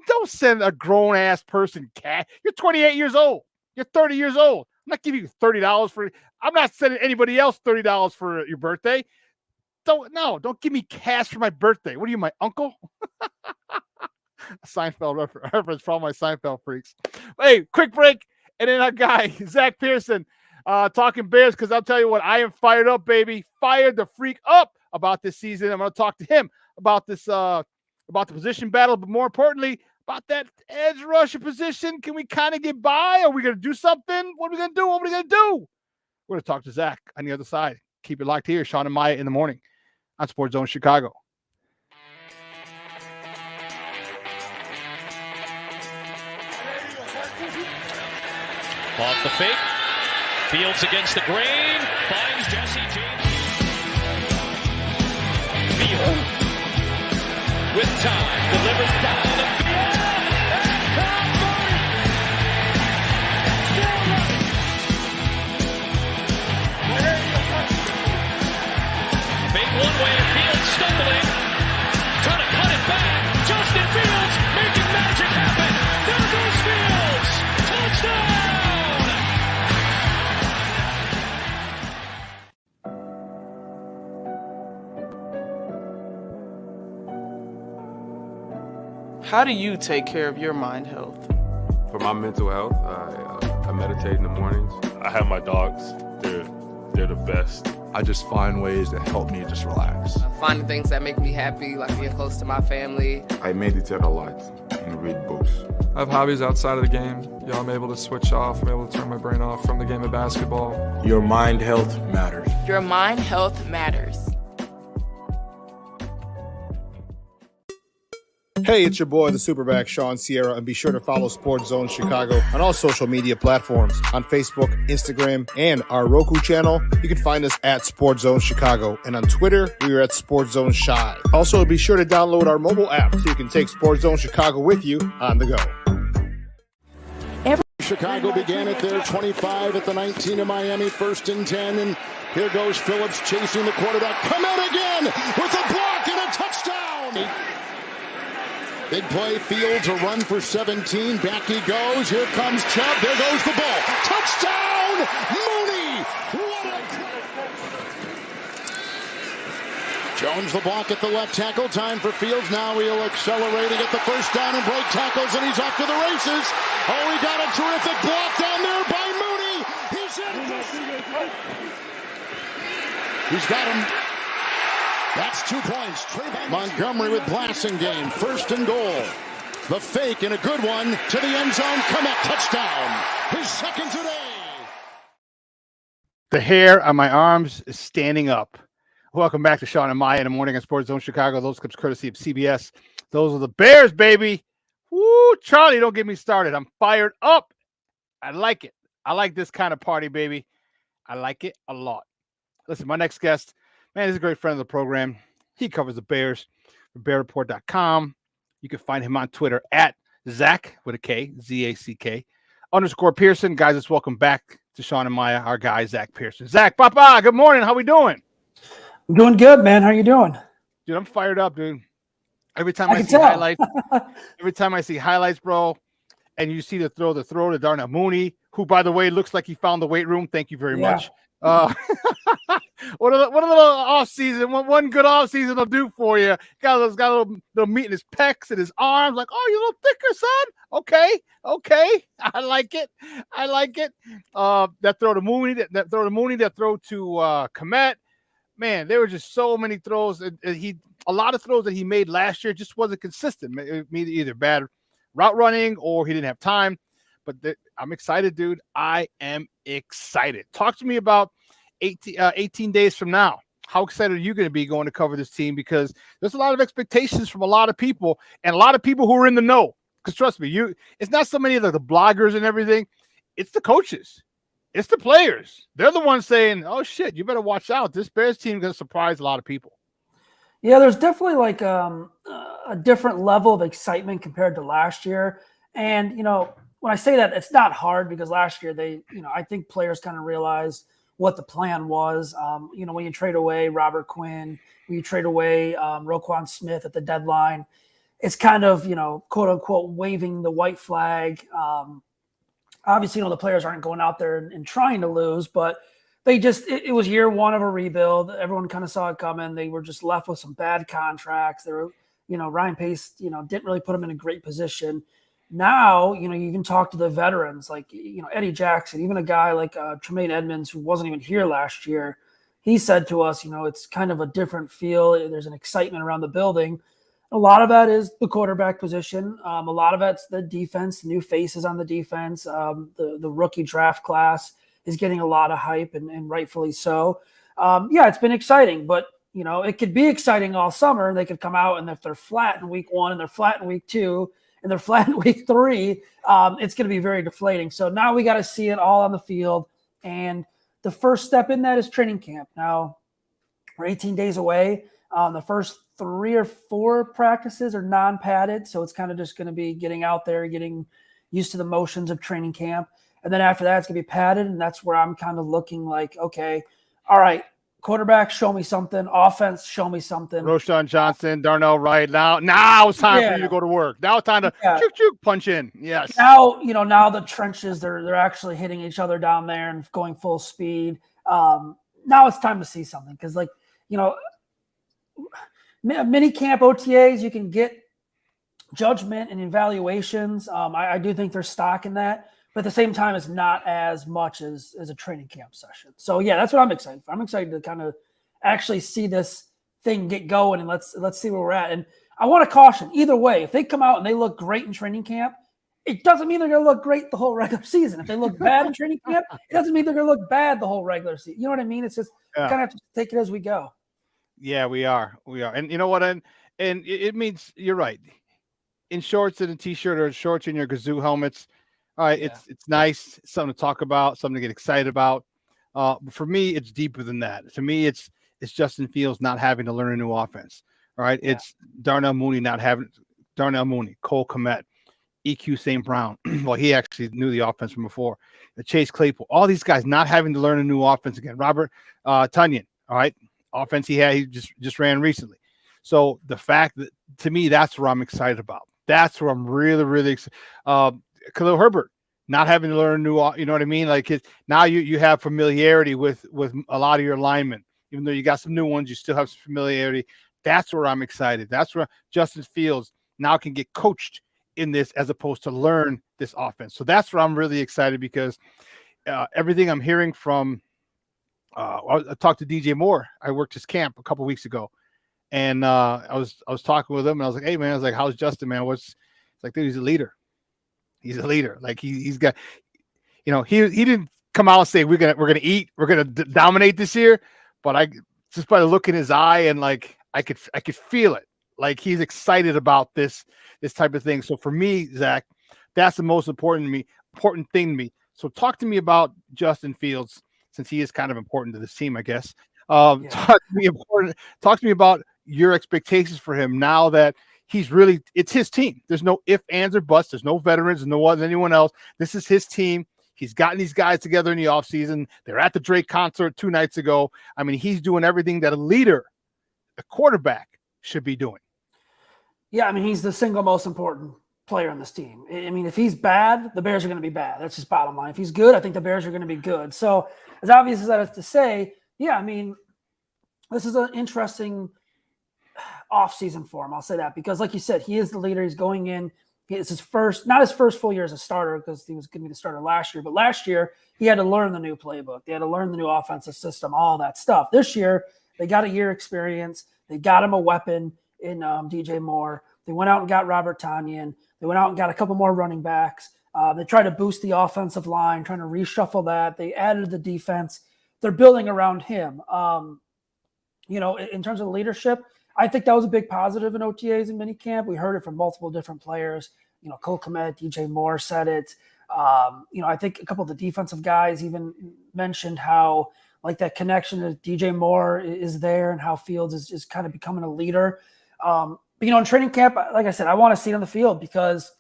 don't send a grown-ass person cash. You're 28 years old. You're 30 years old. I'm not giving you $30 for it. I'm not sending anybody else $30 for your birthday. Don't give me cash for my birthday. What are you, my uncle? Seinfeld reference for all my Seinfeld freaks. Hey, quick break. And then our guy, Zach Pearson, talking Bears, because I'll tell you what, I am fired up, baby. Fired the freak up about this season. I'm going to talk to him about this, about the position battle, but more importantly, about that edge rusher position. Can we kind of get by? Are we going to do something? What are we going to do? What are we going to do? We're going to talk to Zach on the other side. Keep it locked here. Shawn and Maya in the morning on Sports Zone Chicago. Off the fake. Fields against the grain. Finds Jesse James. Field. With time. Delivers down the field. Fake one way. Fields stumbling. Trying to cut it back. Justin Fields making magic happen. There goes Fields. Touchdown. How do you take care of your mind health? For my mental health, I meditate in the mornings. I have my dogs. They're the best. I just find ways that help me just relax. Finding things that make me happy, like being close to my family. I meditate a lot and read books. I have hobbies outside of the game. I'm able to switch off. I'm able to turn my brain off from the game of basketball. Your mind health matters. Your mind health matters. Hey, it's your boy, the SuperBack, Shawn Sierra, and be sure to follow Sports Zone Chicago on all social media platforms, on Facebook, Instagram, and our Roku channel. You can find us at Sports Zone Chicago, and on Twitter, we are at Sports Zone Shy. Also, be sure to download our mobile app so you can take Sports Zone Chicago with you on the go. Chicago began at their 25 at the 19 of Miami, 1st and 10, and here goes Phillips chasing the quarterback. Come in again with a block and a touchdown. Big play, Fields, a run for 17. Back he goes. Here comes Chubb. There goes the ball. Touchdown, Mooney. What a Jones the block at the left tackle. Time for Fields. Now he'll accelerate and get the first down and break tackles, and he's off to the races. Oh, he got a terrific block down there by Mooney. He's in. He's got him. That's 2 points. Montgomery with Blasingame. 1st and goal. The fake and a good one to the end zone. Komet, touchdown. His second today. The hair on my arms is standing up. Welcome back to Shawn and Maya in the morning on Sports Zone Chicago. Those clips courtesy of CBS. Those are the Bears, baby. Woo, Charlie, don't get me started. I'm fired up. I like it. I like this kind of party, baby. I like it a lot. Listen, my next guest, man, he's a great friend of the program. He covers the Bears for BearReport.com. You can find him on Twitter at Zach with a K, Z-A-C-K, _ Pearson. Guys, let's welcome back to Shawn and Maya, our guy, Zach Pearson. Zach, Papa, good morning. How we doing? I'm doing good, man. How you doing? Dude, I'm fired up, dude. Every time I see highlights, bro, and you see the throw to Darnell Mooney, who, by the way, looks like he found the weight room. Thank you very much. What a little off season. One good off season will do for you. Got a little meat in his pecs and his arms. Like, oh, you're a little thicker, son. Okay. I like it. That throw to Mooney. That throw to Komet. Man, there were just so many throws. A lot of throws that he made last year just wasn't consistent. Either bad route running or he didn't have time. But I'm excited, dude. I am excited. Talk to me about 18 days from now. How excited are you going to be going to cover this team? Because there's a lot of expectations from a lot of people and a lot of people who are in the know. Because trust me, it's not so many of the bloggers and everything. It's the coaches. It's the players. They're the ones saying, oh, shit, you better watch out. This Bears team is going to surprise a lot of people. Yeah, there's definitely like a different level of excitement compared to last year. And, when I say that, it's not hard because last year I think players kind of realized what the plan was. When you trade away Robert Quinn, when you trade away Roquan Smith at the deadline, it's kind of, quote unquote, waving the white flag. Obviously, the players aren't going out there and trying to lose, but it was year one of a rebuild. Everyone kind of saw it coming. They were just left with some bad contracts. They were, Ryan Pace, didn't really put him in a great position. Now, you even talk to the veterans like, Eddie Jackson, even a guy like Tremaine Edmonds, who wasn't even here last year. He said to us, it's kind of a different feel. There's an excitement around the building. A lot of that is the quarterback position. A lot of that's the defense, new faces on the defense. The rookie draft class is getting a lot of hype, and rightfully so. It's been exciting, but it could be exciting all summer, and they could come out, and if they're flat in week 1 and they're flat in week 2 and they're flat in week 3, it's going to be very deflating. So now we got to see it all on the field, and the first step in that is training camp. Now we're 18 days away. The first 3 or 4 practices are non-padded, so it's kind of just going to be getting out there, getting used to the motions of training camp. And then after that, it's going to be padded, and that's where I'm kind of looking like, okay, all right, quarterback, show me something. Offense, show me something. Roshan Johnson, Darnell Wright. Now it's time for you to go to work. Now it's time to punch in. Yes. Now, now the trenches, they're actually hitting each other down there and going full speed. Now it's time to see something because, mini camp OTAs, you can get judgment and evaluations. I do think there's stock in that, but at the same time, it's not as much as a training camp session. So yeah, that's what I'm excited for. I'm excited to kind of actually see this thing get going, and let's see where we're at. And I want to caution either way. If they come out and they look great in training camp, it doesn't mean they're going to look great the whole regular season. If they look bad in training camp, it doesn't mean they're going to look bad the whole regular season. You know what I mean? It's just kind of have to take it as we go. Yeah, we are. And you know what? And it means you're right. In shorts and a t-shirt, or shorts in your Gazoo helmets, all right, it's nice, it's something to talk about, something to get excited about. For me, it's deeper than that. To me, it's Justin Fields not having to learn a new offense. All right, it's Darnell Mooney, Cole Kmet, EQ St. Brown. Well, he actually knew the offense from before. Chase Claypool, all these guys not having to learn a new offense again. Robert Tunyon, all right, offense he just ran recently. So the fact that, to me, that's what I'm excited about. That's what I'm really, really excited. Khalil Herbert not having to learn new, you know what I mean? Like now you have familiarity with a lot of your linemen. Even though you got some new ones, you still have some familiarity. That's where I'm excited. That's where Justin Fields now can get coached in this as opposed to learn this offense. So that's where I'm really excited because everything I'm hearing from I talked to DJ Moore. I worked his camp a couple weeks ago. And I was talking with him, and I was like, "Hey man," I was like, "How's Justin, man? It's like, dude, he's a leader. He's a leader. Like he's got, he didn't come out and say we're gonna dominate this year, but I just by the look in his eye and like I could feel it. Like he's excited about this type of thing. So for me, Zach, that's the most important thing to me. So talk to me about Justin Fields, since he is kind of important to this team, I guess. Talk to me about your expectations for him now that it's his team. There's no ifs, ands, or buts. There's no veterans, no anyone else. This is his team. He's gotten these guys together in the offseason. They're at the Drake concert 2 nights ago. I mean, he's doing everything that a quarterback should be doing. Yeah, I mean, he's the single most important player on this team. I mean, if he's bad, the Bears are going to be bad. That's just bottom line. If he's good, I think the Bears are going to be good. So as obvious as that is to say, yeah, I mean, this is an interesting offseason for him. I'll say that because, like you said, he is the leader. He's going in. It's not his first full year as a starter because he was going to be the starter last year. But last year, he had to learn the new playbook. They had to learn the new offensive system, all that stuff. This year, they got a year experience. They got him a weapon in DJ Moore. They went out and got Robert Tunyon. They went out and got a couple more running backs. They tried to boost the offensive line, trying to reshuffle that. They added the defense. They're building around him. In terms of leadership, I think that was a big positive in OTAs and minicamp. We heard it from multiple different players. Cole Kmet, DJ Moore said it. I think a couple of the defensive guys even mentioned how like that connection to DJ Moore is there and how Fields is kind of becoming a leader. But in training camp, like I said, I want to see it on the field because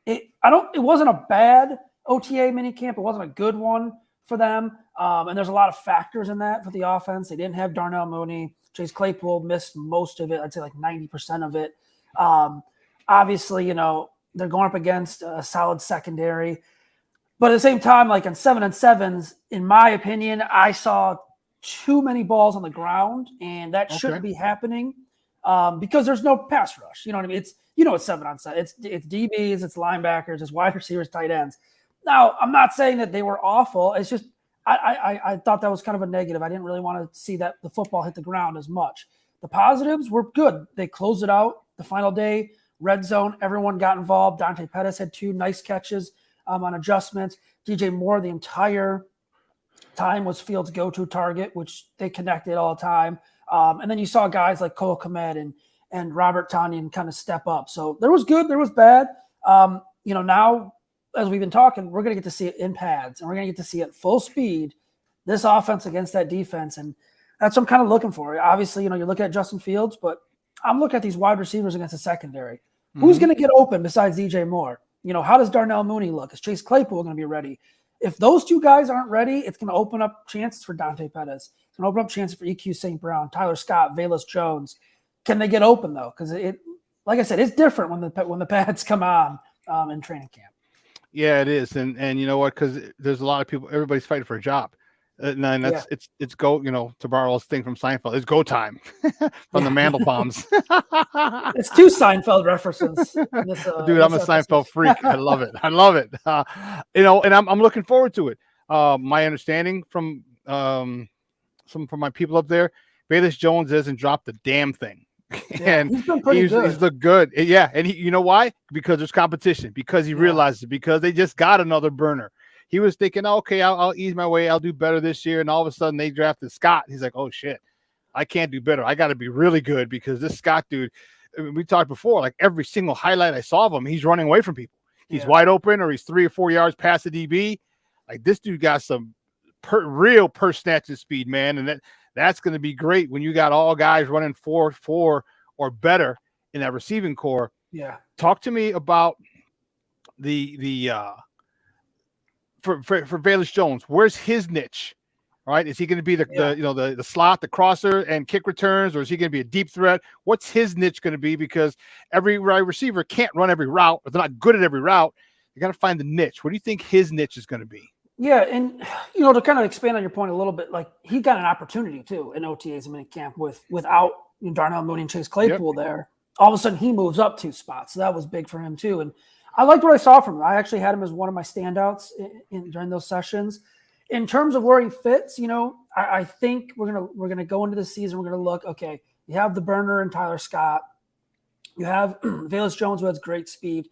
it wasn't a bad OTA minicamp. It wasn't a good one for them. And there's a lot of factors in that for the offense. They didn't have Darnell Mooney. Chase Claypool missed most of it. I'd say like 90% of it. Obviously, they're going up against a solid secondary. But at the same time, like on 7-7s, in my opinion, I saw too many balls on the ground, and that shouldn't be happening. because there's no pass rush. You know what I mean? It's 7-on-7. It's DBs, it's linebackers, it's wide receivers, tight ends. Now, I'm not saying that they were awful. It's just I thought that was kind of a negative. I didn't really want to see that the football hit the ground as much. The positives were good. They closed it out the final day. Red zone, everyone got involved. Dante Pettis had 2 nice catches on adjustments. DJ Moore, the entire time, was Fields' go-to target, which they connected all the time. And then you saw guys like Cole Kmet and Robert Tonyan kind of step up. So there was good, there was bad. Now, as we've been talking, we're going to get to see it in pads, and we're going to get to see it full speed, this offense against that defense. And that's what I'm kind of looking for. Obviously, you're looking at Justin Fields, but I'm looking at these wide receivers against the secondary. Mm-hmm. Who's going to get open besides DJ Moore? How does Darnell Mooney look? Is Chase Claypool going to be ready? If those 2 guys aren't ready, it's going to open up chances for Dante Pettis. It's going to open up chances for EQ St. Brown, Tyler Scott, Velus Jones. Can they get open, though? Because like I said, it's different when the pads come on in training camp. Yeah, it is. And you know what? Because there's a lot of people, everybody's fighting for a job. And that's it's go, to borrow a thing from Seinfeld, it's go time from the Mandelbaums. It's 2 Seinfeld references. Dude, I'm a Seinfeld freak. I love it. I love it. And I'm looking forward to it. My understanding from my people up there, Velus Jones hasn't dropped a damn thing. Yeah, and he's been pretty good. He's looked good. Yeah. And you know why? Because there's competition, because he realizes it, because they just got another burner. He was thinking, okay, I'll ease my way. I'll do better this year. And all of a sudden they drafted Scott. He's like, oh shit, I can't do better. I got to be really good, because this Scott dude, we talked before, like every single highlight I saw of him, he's running away from people. He's wide open, or he's 3 or 4 yards past the DB. Like, this dude got some real purse snatching speed, man. And that's going to be great when you got all guys running 4.4 or better in that receiving core. Yeah. Talk to me about for Velus Jones. Where's his niche? Right? Is he going to be the slot, the crosser, and kick returns, or is he going to be a deep threat? What's his niche going to be? Because every wide receiver can't run every route, or they're not good at every route. You got to find the niche. What do you think his niche is going to be? Yeah, and to kind of expand on your point a little bit, like, he got an opportunity too in OTAs and minicamp without Darnell Mooney and Chase Claypool there. All of a sudden, he moves up 2 spots, so that was big for him too. And I liked what I saw from him. I actually had him as one of my standouts during those sessions. In terms of where he fits, I think we're gonna go into the season. We're gonna look. Okay, you have the burner and Tyler Scott. You have Velus Jones, who has great speed.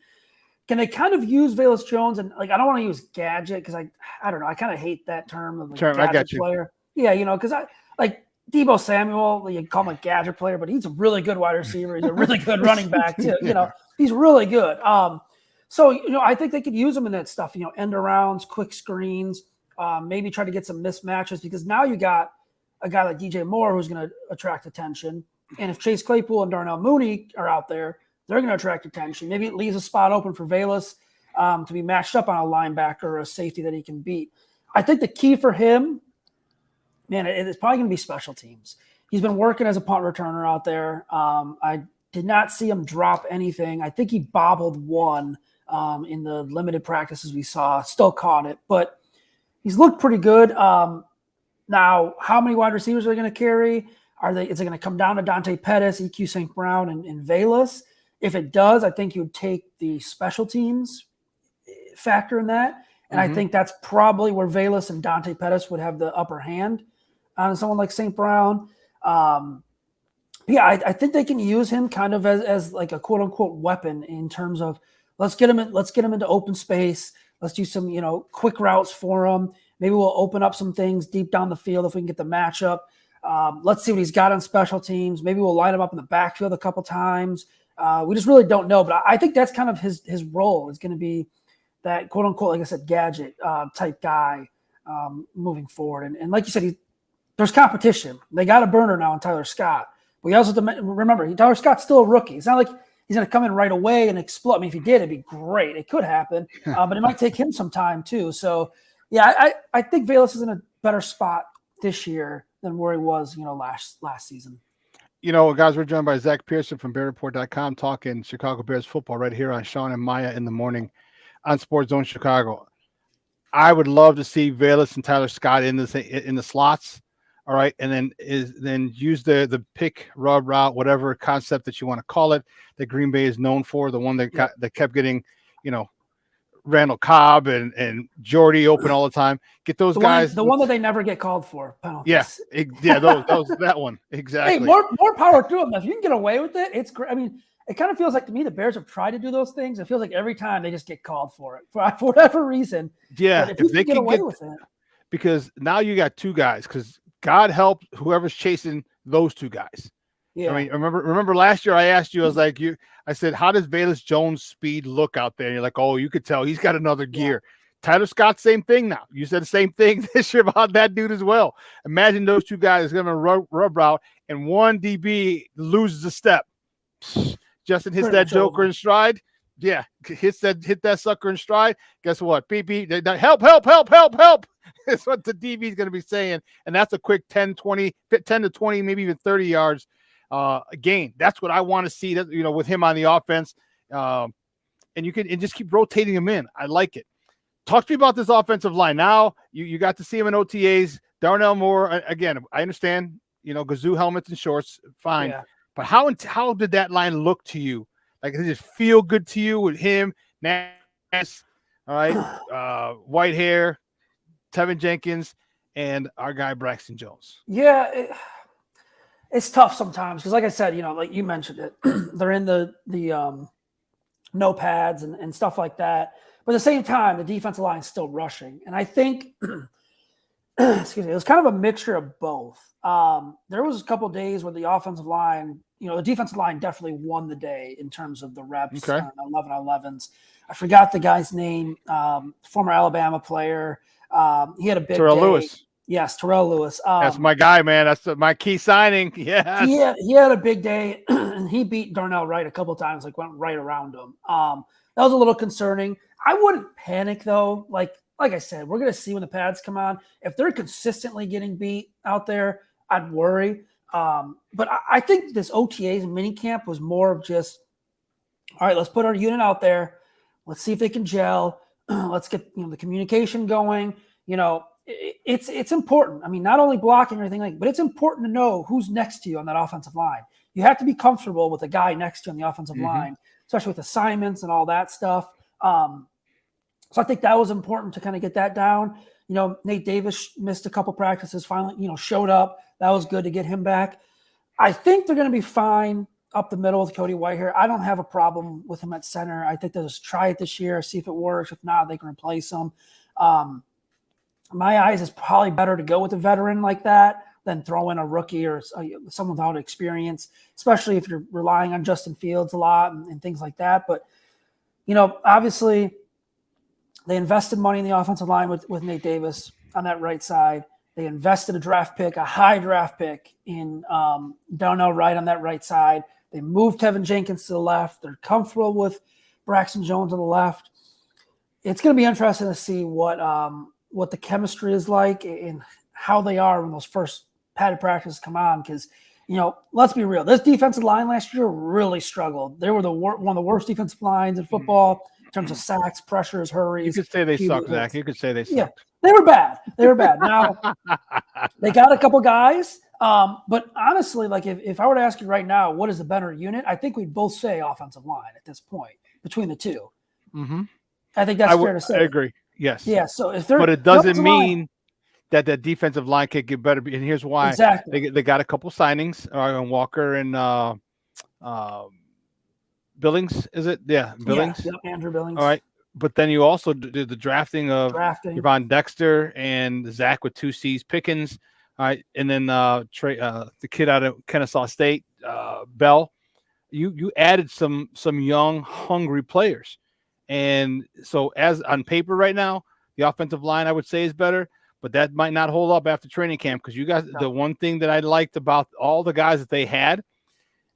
Can they kind of use Velus Jones? And I don't want to use gadget, because I don't know. I kind of hate that term of gadget I got you. player. Yeah, because I like Deebo Samuel. You call him a gadget player, but he's a really good wide receiver. He's a really good running back too. He's really good. So I think they could use him in that stuff. End arounds, quick screens. Maybe try to get some mismatches, because now you got a guy like DJ Moore who's going to attract attention. And if Chase Claypool and Darnell Mooney are out there, they're going to attract attention. Maybe it leaves a spot open for Velus to be matched up on a linebacker or a safety that he can beat. I think the key for him, man, it's probably going to be special teams. He's been working as a punt returner out there. I did not see him drop anything. I think he bobbled one in the limited practices we saw. Still caught it, but he's looked pretty good. Now, how many wide receivers are they going to carry? Is it going to come down to Dante Pettis, EQ St. Brown, and Velus? If it does, I think you would take the special teams factor in that. And I think that's probably where Velus and Dante Pettis would have the upper hand on someone like St. Brown. I think they can use him kind of as like a quote unquote weapon, in terms of let's get him into open space. Let's do some, quick routes for him. Maybe we'll open up some things deep down the field if we can get the matchup. Let's see what he's got on special teams. Maybe we'll line him up in the backfield a couple times. We just really don't know. But I think that's kind of his role is going to be that quote unquote, like I said, gadget type guy moving forward. And like you said, there's competition. They got a burner now in Tyler Scott. We also have to remember, Tyler Scott's still a rookie. It's not like he's going to come in right away and explode. I mean, if he did, it'd be great. It could happen, but it might take him some time too. So, yeah, I think Velus is in a better spot this year than where he was, last season. Guys, we're joined by Zach Pearson from BearReport.com talking Chicago Bears football right here on Shawn and Maya in the morning on Sports Zone Chicago. I would love to see Velus and Tyler Scott in the slots. All right, and then use the pick, rub route, whatever concept that you want to call it, that Green Bay is known for, the one that that kept getting, Randall Cobb and Jordy open all the time. Get those guys. The one that they never get called for penalties. Yeah, those that one exactly. Hey, more power to them. If you can get away with it, it's great. I mean, it kind of feels like to me the Bears have tried to do those things. It feels like every time they just get called for it for whatever reason. Yeah, but if they can get away with it, because now you got two guys. Because God help whoever's chasing those two guys. Yeah. I mean, remember last year I asked you, I said, how does Velus Jones' speed look out there? And you're like, oh, you could tell he's got another gear. Tyler Scott, same thing now. You said the same thing this year about that dude as well. Imagine those two guys going to rub route and one DB loses a step. Justin hits that joker in stride. Yeah, hit that sucker in stride. Guess what? Beep, beep. Help. That's what the DB is going to be saying. And that's a quick 10 to 20, maybe even 30 yards gain. That's what I want to see, that, with him on the offense. And you can just keep rotating him in. I like it. Talk to me about this offensive line. Now you got to see him in OTAs. Darnell Moore, again, I understand, Gazoo helmets and shorts, fine. Yeah. But how did that line look to you? Like, did it feel good to you with him, Nash, all right, white hair, Tevin Jenkins, and our guy Braxton Jones? Yeah, it's tough sometimes because, like I said, like you mentioned it, they're in the no pads and stuff like that. But at the same time, the defensive line is still rushing, and I think, excuse me, it was kind of a mixture of both. There was a couple of days where the offensive line, the defensive line definitely won the day in terms of the reps, 11-on-11s. I forgot the guy's name, former Alabama player. He had a big Terrell day. Lewis. Yes, Terrell Lewis. That's my guy, man. That's my key signing. Yes. He had a big day, and he beat Darnell Wright a couple of times, went right around him. That was a little concerning. I wouldn't panic, though. Like I said, we're going to see when the pads come on. If they're consistently getting beat out there, I'd worry. But I think this OTAs and minicamp was more of just, all right, let's put our unit out there. Let's see if they can gel. Let's get the communication going. It's important. I mean, not only blocking or anything but it's important to know who's next to you on that offensive line. You have to be comfortable with the guy next to you on the offensive line, especially with assignments and all that stuff. So I think that was important to kind of get that down. Nate Davis missed a couple practices, finally, showed up. That was good to get him back. I think they're going to be fine up the middle with Cody Whitehair. I don't have a problem with him at center. I think they'll just try it this year, see if it works. If not, they can replace him. My eyes is probably better to go with a veteran like that than throw in a rookie or someone without experience, especially if you're relying on Justin Fields a lot and things like that. But, obviously they invested money in the offensive line with Nate Davis on that right side. They invested a high draft pick in Darnell Wright on that right side. They moved Tevin Jenkins to the left. They're comfortable with Braxton Jones on the left. It's going to be interesting to see what the chemistry is like and how they are when those first padded practices come on. Because, let's be real. This defensive line last year really struggled. They were one of the worst defensive lines in football in terms of sacks, pressures, hurries. You could say they suck, Zach. You could say they suck. Yeah, they were bad. Now, they got a couple guys. But honestly, like if I were to ask you right now, what is the better unit? I think we'd both say offensive line at this point between the two. Mm-hmm. I think that's fair to say. I agree. Yes. Yeah. So if they're, but it doesn't mean that the defensive line could get better. And here's why. Exactly. They got a couple signings on Walker and Billings. Is it? Yeah, Billings. Yeah, Andrew Billings. All right. But then you also did the drafting of Yvonne Dexter and Zach with 2 C's, Pickens. All right. And then Trey, the kid out of Kennesaw State, Bell. You added some young, hungry players. And so as on paper right now, the offensive line, I would say, is better, but that might not hold up after training camp because you guys, the one thing that I liked about all the guys that they had,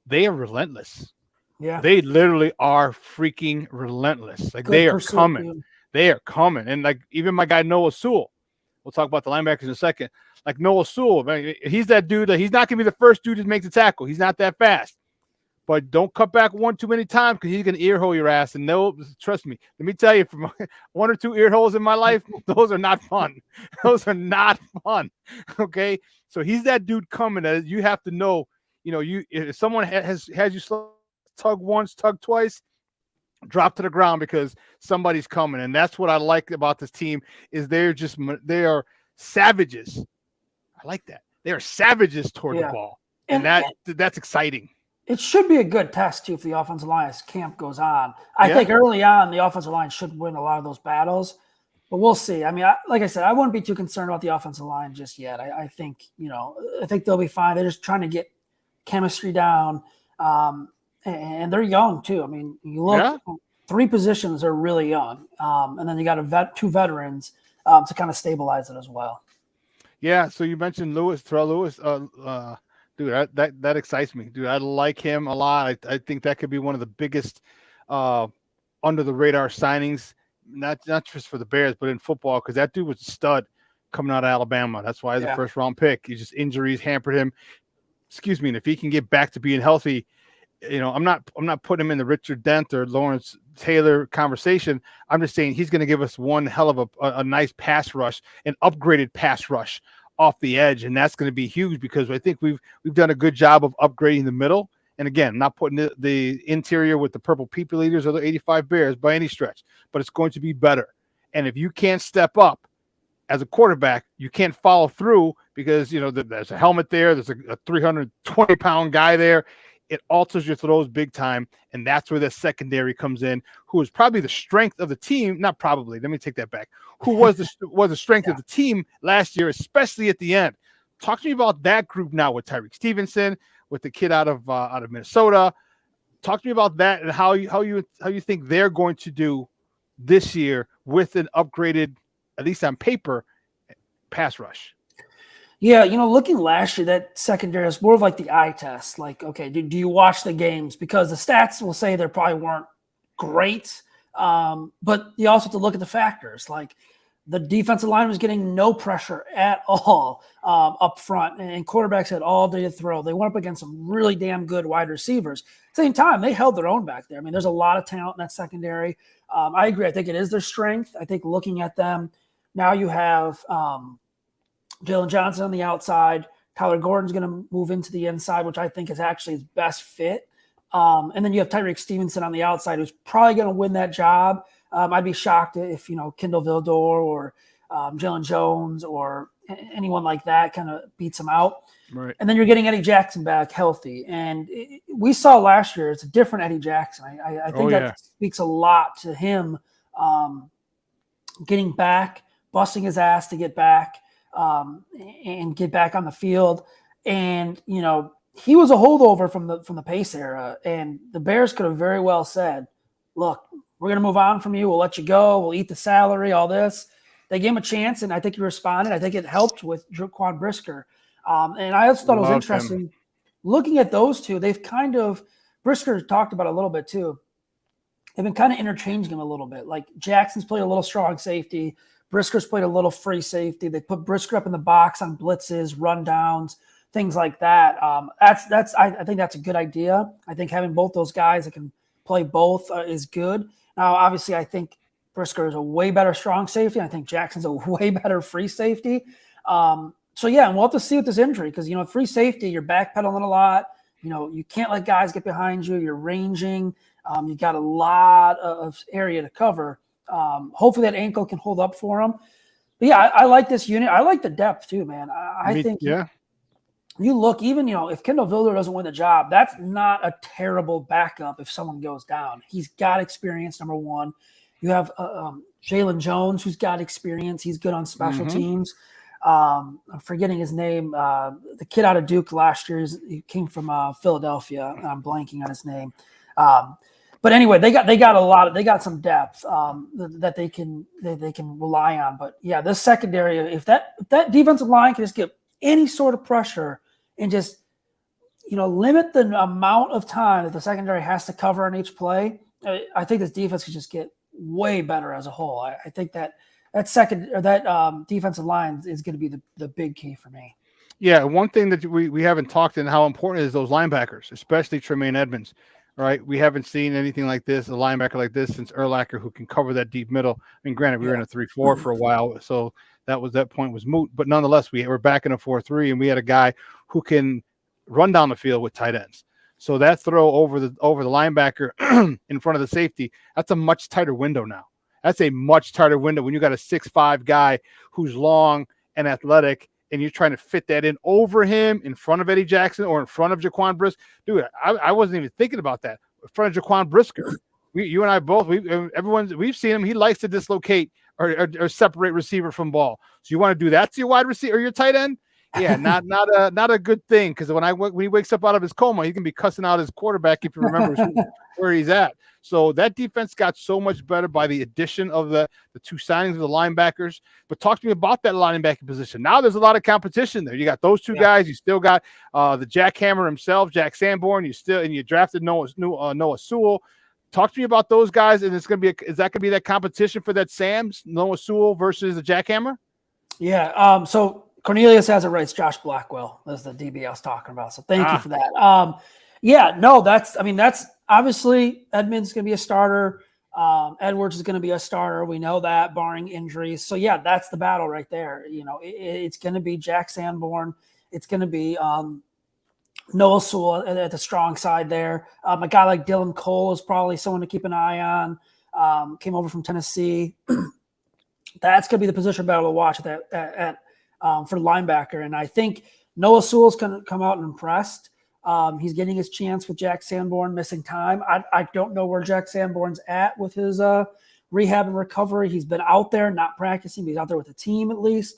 they are relentless. Yeah. They literally are freaking relentless. Like they are coming. Dude. They are coming. And like even my guy Noah Sewell, we'll talk about the linebackers in a second. Like Noah Sewell, man, he's that dude that he's not going to be the first dude to make the tackle. He's not that fast. but don't cut back one too many times because he's gonna ear hole your ass. And no, trust me, let me tell you, from 1 or 2 ear holes in my life, those are not fun. Those are not fun. Okay, so he's that dude coming. That you have to know. If someone has you tug once, tug twice, drop to the ground because somebody's coming. And that's what I like about this team is they are savages. I like that. They are savages toward the ball, and that's exciting. It should be a good test too for the offensive line as camp goes on. I think early on the offensive line should win a lot of those battles, but we'll see. I mean, like I said, I wouldn't be too concerned about the offensive line just yet. I think I think they'll be fine. They're just trying to get chemistry down, and they're young too. I mean, you look, 3 positions are really young, and then you got 2 veterans to kind of stabilize it as well. Yeah. So you mentioned Terrell Lewis. Dude, that excites me, dude. I like him a lot. I think that could be one of the biggest under the radar signings, not just for the Bears, but in football, because that dude was a stud coming out of Alabama. That's why he's a first round pick. He just injuries hampered him. Excuse me. And if he can get back to being healthy, I'm not putting him in the Richard Dent or Lawrence Taylor conversation. I'm just saying he's going to give us one hell of a nice pass rush, an upgraded pass rush off the edge, and that's going to be huge because I think we've done a good job of upgrading the middle. And again, not putting the interior with the purple people eaters or the 85 Bears by any stretch, but it's going to be better. And if you can't step up as a quarterback, you can't follow through because there's a helmet there, there's a 320-pound guy there. It alters your throws big time, and that's where the secondary comes in, who is probably the strength of the team. Not probably. Let me take that back. Who was the strength of the team last year, especially at the end. Talk to me about that group now with Tyreek Stevenson, with the kid out of Minnesota. Talk to me about that and how you think they're going to do this year with an upgraded, at least on paper, pass rush. Yeah, looking last year, that secondary is more of like the eye test. Like, okay, do you watch the games? Because the stats will say they probably weren't great, but you also have to look at the factors. Like the defensive line was getting no pressure at all up front, and quarterbacks had all day to throw. They went up against some really damn good wide receivers. At the same time, they held their own back there. I mean, there's a lot of talent in that secondary. I agree. I think it is their strength. I think looking at them, now you have Jalen Johnson on the outside. Tyler Gordon's going to move into the inside, which I think is actually his best fit. And then you have Tyreek Stevenson on the outside, who's probably going to win that job. I'd be shocked if, Kendall Vildor or Jalen Jones or anyone like that kind of beats him out. Right. And then you're getting Eddie Jackson back healthy. And we saw last year, it's a different Eddie Jackson. I think that speaks a lot to him getting back, busting his ass to get back. And get back on the field. And, he was a holdover from the Pace era. And the Bears could have very well said, look, we're going to move on from you. We'll let you go. We'll eat the salary, all this. They gave him a chance, and I think he responded. I think it helped with Jaquan Brisker. And I also thought it was interesting looking at those two. They've Brisker talked about it a little bit too. They've been kind of interchanging him a little bit. Like Jackson's played a little strong safety. Brisker's played a little free safety. They put Brisker up in the box on blitzes, rundowns, things like that. I think that's a good idea. I think having both those guys that can play both is good. Now, obviously, I think Brisker is a way better strong safety. I think Jackson's a way better free safety. And we'll have to see with this injury because, free safety, you're backpedaling a lot. You can't let guys get behind you. You're ranging. You got a lot of area to cover. Hopefully that ankle can hold up for him. But yeah, I like this unit. I like the depth too, man. I think you look, even, if Kendall Vildor doesn't win the job, that's not a terrible backup if someone goes down. He's got experience, number one. You have Jalen Jones, who's got experience. He's good on special teams. I'm forgetting his name. The kid out of Duke last year, he came from Philadelphia. I'm blanking on his name. But anyway, they got some depth that they can rely on. But yeah, this secondary, if that defensive line can just get any sort of pressure and just limit the amount of time that the secondary has to cover on each play, I think this defense could just get way better as a whole. I think that defensive line is going to be the big key for me. Yeah, one thing that we haven't talked and how important is those linebackers, especially Tremaine Edmonds. Right, we haven't seen anything like this, a linebacker like this, since Urlacher, who can cover that deep middle. I mean, granted, we were in a 3-4 for a while, so that point was moot. But nonetheless, we were back in a 4-3, and we had a guy who can run down the field with tight ends. So that throw over the linebacker in front of the safety, that's a much tighter window now. That's a much tighter window when you got a 6'5" guy who's long and athletic, and you're trying to fit that in over him, in front of Eddie Jackson, or in front of Jaquan Brisker. Dude, I wasn't even thinking about that. In front of Jaquan Brisker. You and I both, we've seen him. He likes to dislocate or separate receiver from ball. So you want to do that to your wide receiver or your tight end? Yeah, not a good thing, because when he wakes up out of his coma, he can be cussing out his quarterback if he remembers where he's at. So that defense got so much better by the addition of the two signings of the linebackers. But talk to me about that linebacking position. Now there's a lot of competition there. You got those two guys. You still got the jackhammer himself, Jack Sanborn. You drafted Noah Sewell. Talk to me about those guys, and is that going to be that competition for that Noah Sewell versus the jackhammer? Yeah. So Cornelius has it right. It's Josh Blackwell. That's the DB I was talking about. So thank you for that. That's obviously Edmonds is going to be a starter. Edwards is going to be a starter. We know that, barring injuries. So yeah, that's the battle right there. It's going to be Jack Sanborn. It's going to be Noah Sewell at the strong side there. A guy like Dylan Cole is probably someone to keep an eye on. Came over from Tennessee. That's going to be the position battle to watch for linebacker. And I think Noah Sewell's going to come out and impressed. He's getting his chance with Jack Sanborn missing time. I don't know where Jack Sanborn's at with his rehab and recovery. He's been out there, not practicing. But he's out there with the team at least.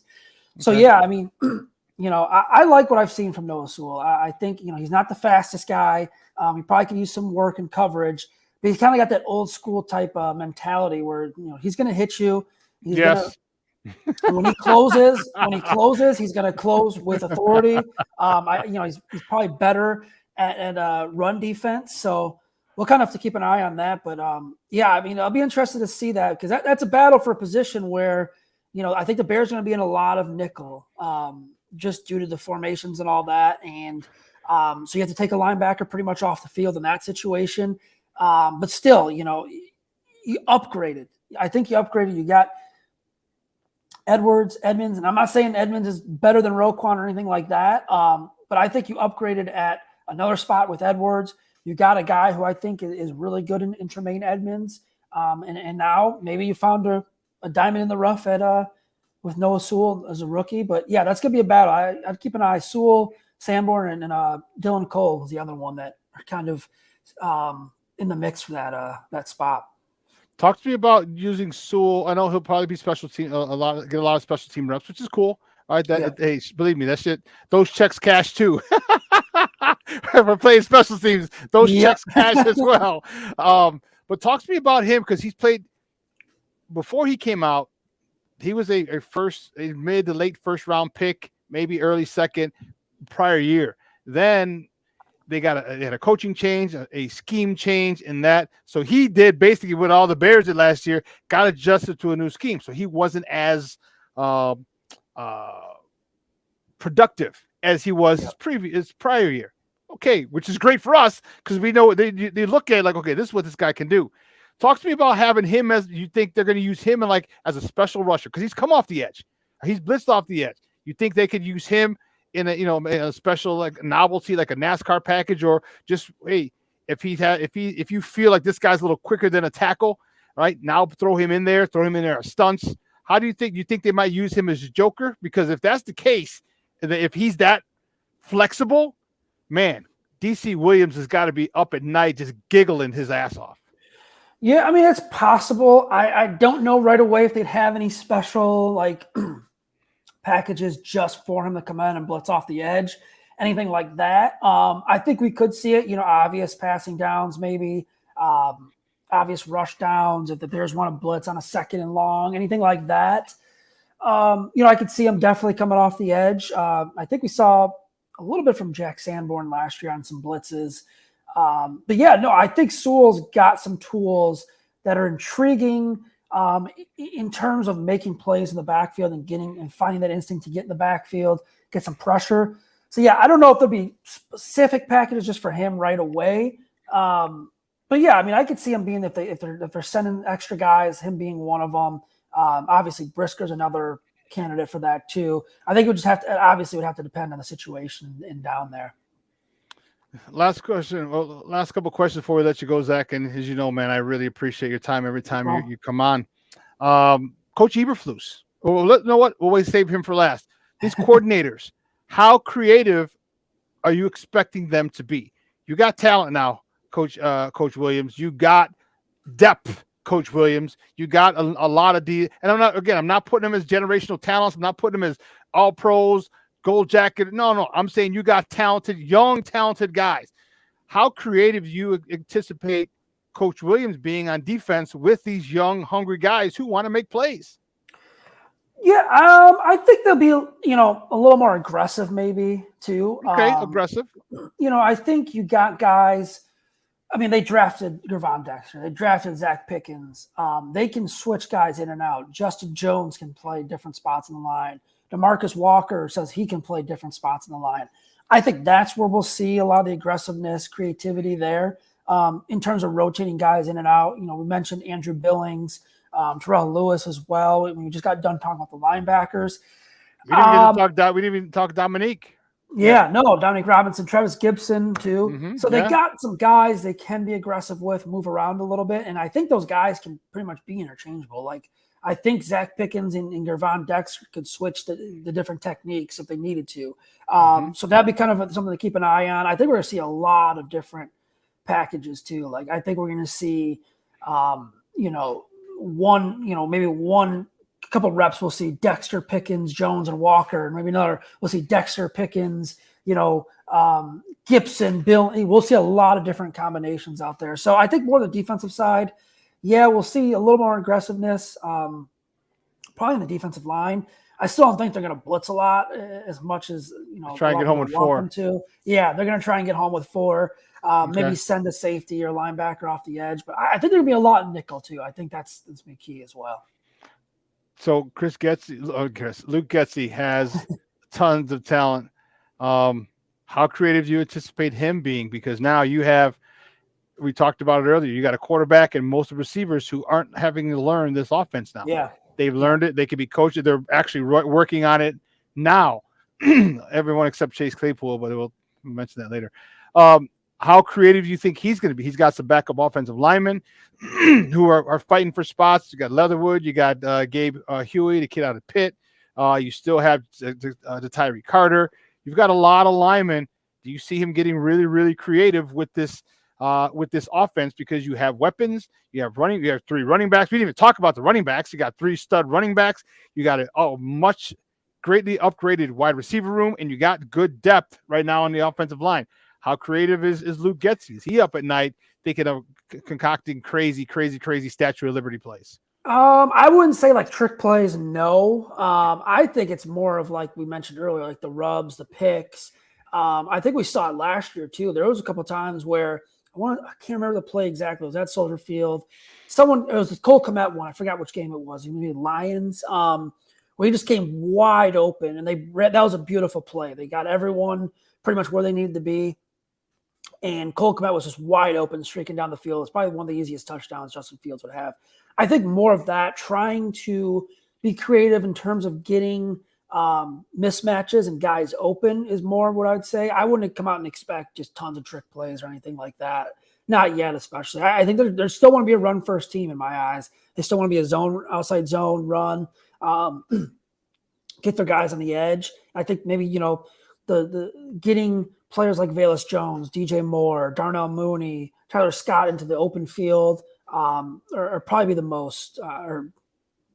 Okay. So, yeah, I mean, I like what I've seen from Noah Sewell. I think, he's not the fastest guy. He probably could use some work and coverage. But he's kind of got that old school type mentality where, he's going to hit you. When he closes, he's going to close with authority. He's probably better at run defense. So we'll kind of have to keep an eye on that. But I'll be interested to see that, because that's a battle for a position where, I think the Bears are going to be in a lot of nickel, just due to the formations and all that. And so you have to take a linebacker pretty much off the field in that situation. But still, you upgraded. I think you upgraded. You got Edwards, Edmonds, and I'm not saying Edmonds is better than Roquan or anything like that, but I think you upgraded at another spot with Edwards. You got a guy who I think is really good in Tremaine Edmonds, and now maybe you found a diamond in the rough with Noah Sewell as a rookie. But yeah, that's gonna be a battle. I'd keep an eye. Sewell, Sanborn, and Dylan Cole is the other one that are kind of in the mix for that spot. Talk to me about using Sewell. I know he'll probably be special team get a lot of special team reps, which is cool. All right, hey, believe me, that shit, those checks cash too. We're playing special teams; those checks cash as well. But talk to me about him, because he's played before he came out. He was a mid to late first round pick, maybe early second prior year. Then they had a coaching change, a scheme change in that. So he did basically what all the Bears did last year, got adjusted to a new scheme. So he wasn't as productive as he was his prior year. Okay, which is great for us, because we know they look at it like, okay, this is what this guy can do. Talk to me about having him as, you think they're going to use him as a special rusher, because he's come off the edge. He's blitzed off the edge. You think they could use him in a special novelty, like a NASCAR package, or just, hey, if you feel like this guy's a little quicker than a tackle, right? Now throw him in there as stunts. How do you think they might use him as a joker? Because if that's the case, if he's that flexible, man, DC Williams has got to be up at night just giggling his ass off. Yeah, I mean, it's possible. I don't know right away if they'd have any special packages just for him to come in and blitz off the edge, anything like that. I think we could see it, obvious passing downs, maybe obvious rush downs. If the Bears want to blitz on a second and long, anything like that. I could see him definitely coming off the edge. I think we saw a little bit from Jack Sanborn last year on some blitzes. But yeah, no, I think Sewell's got some tools that are intriguing in terms of making plays in the backfield and finding that instinct to get in the backfield, get some pressure. So yeah, I don't know if there'll be specific packages just for him right away. But yeah, I mean, I could see him being if they're sending extra guys, him being one of them. Obviously, Brisker's another candidate for that too. I think it would just have to depend on the situation and down there. Last question. Well, last couple questions before we let you go, Zach. And as you know, man, I really appreciate your time every time you come on. Coach Eberflus. Well, you know what? We'll always save him for last. These coordinators, how creative are you expecting them to be? You got talent now, Coach Williams. You got depth, Coach Williams. You got a lot of and I'm not putting them as generational talents. I'm not putting them as all pros, gold jacket. No. I'm saying you got young, talented guys. How creative do you anticipate Coach Williams being on defense with these young, hungry guys who want to make plays? Yeah, I think they'll be, a little more aggressive maybe too. Okay, aggressive. I think you got guys. I mean, they drafted Gervon Dexter. They drafted Zach Pickens. They can switch guys in and out. Justin Jones can play different spots in the line. DeMarcus Walker says he can play different spots in the line. I think that's where we'll see a lot of the aggressiveness, creativity there in terms of rotating guys in and out. We mentioned Andrew Billings, Terrell Lewis as well. We just got done talking about the linebackers. We didn't even talk Dominique. Yeah, no, Dominic Robinson, Travis Gibson too. So they got some guys they can be aggressive with, move around a little bit. And I think those guys can pretty much be interchangeable. Like I think Zach Pickens and Gervon Dexter could switch the different techniques if they needed to. So that'd be kind of something to keep an eye on. I think we're going to see a lot of different packages too. Like I think we're going to see, maybe one couple reps we'll see Dexter, Pickens, Jones, and Walker, and maybe another we'll see Dexter, Pickens, Gibson, Bill. We'll see a lot of different combinations out there. So I think more the defensive side, we'll see a little more aggressiveness, probably in the defensive line. I still don't think they're going to blitz a lot as much as try and get home with 4. Yeah, they're going to try and get home with 4. Maybe send a safety or linebacker off the edge, but I think there's going to be a lot in nickel too. I think that's going to be key as well. So Luke Getsy has tons of talent. How creative do you anticipate him being? Because now we talked about it earlier, you got a quarterback and most of the receivers who aren't having to learn this offense now. Yeah. They've learned it. They could be coached. They're actually working on it now. Everyone except Chase Claypool, but we'll mention that later. How creative do you think he's going to be? He's got some backup offensive linemen who are fighting for spots. You got Leatherwood. You got Gabe Huey, the kid out of Pitt. You still have the Tyree Carter. You've got a lot of linemen. Do you see him getting really, really creative with this offense? Because you have weapons. You have 3 running backs. We didn't even talk about the running backs. You got 3 stud running backs. You got a much greatly upgraded wide receiver room, and you got good depth right now on the offensive line. How creative is Luke Getsy? Is he up at night thinking of concocting crazy Statue of Liberty plays? I wouldn't say like trick plays. No. I think it's more of like we mentioned earlier, like the rubs, the picks. I think we saw it last year too. There was a couple of times where I can't remember the play exactly. It was at Soldier Field. It was the Cole Kmet one. I forgot which game it was. It was Lions. Where he just came wide open, and that was a beautiful play. They got everyone pretty much where they needed to be. And Cole Kmet was just wide open, streaking down the field. It's probably one of the easiest touchdowns Justin Fields would have. I think more of that, trying to be creative in terms of getting mismatches and guys open is more what I would say. I wouldn't come out and expect just tons of trick plays or anything like that. Not yet, especially. I think they still want to be a run-first team in my eyes. They still want to be a outside zone run, get their guys on the edge. I think maybe, the getting players like Velus Jones, DJ Moore, Darnell Mooney, Tyler Scott into the open field are probably the most, or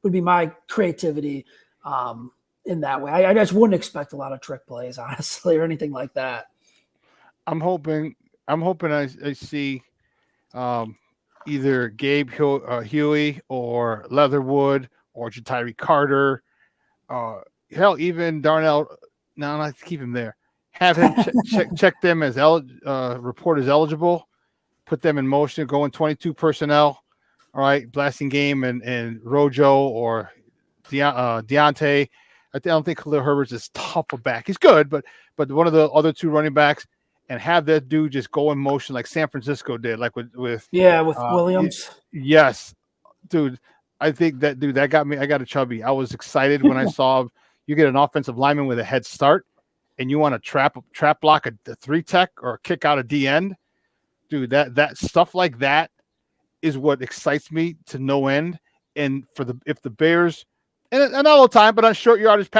would be my creativity in that way. I just wouldn't expect a lot of trick plays, honestly, or anything like that. I'm hoping I see either Gabe Huey or Leatherwood or Jatiri Carter, hell, even Darnell. No, let's keep him there. Have him check them as report as eligible, put them in motion, go in 22 personnel, all right, Blasting Game and Rojo or Deontay. I don't think Khalil Herbert's is tough a back. He's good, but one of the other two running backs, and have that dude just go in motion like San Francisco did, like with Williams. Yes, dude. I think that dude that got me. I got a chubby. I was excited when I saw you get an offensive lineman with a head start, and you want to trap block a 3 tech or a kick out a D end, dude. That stuff like that is what excites me to no end. And if the Bears and not all the time, but on short yardage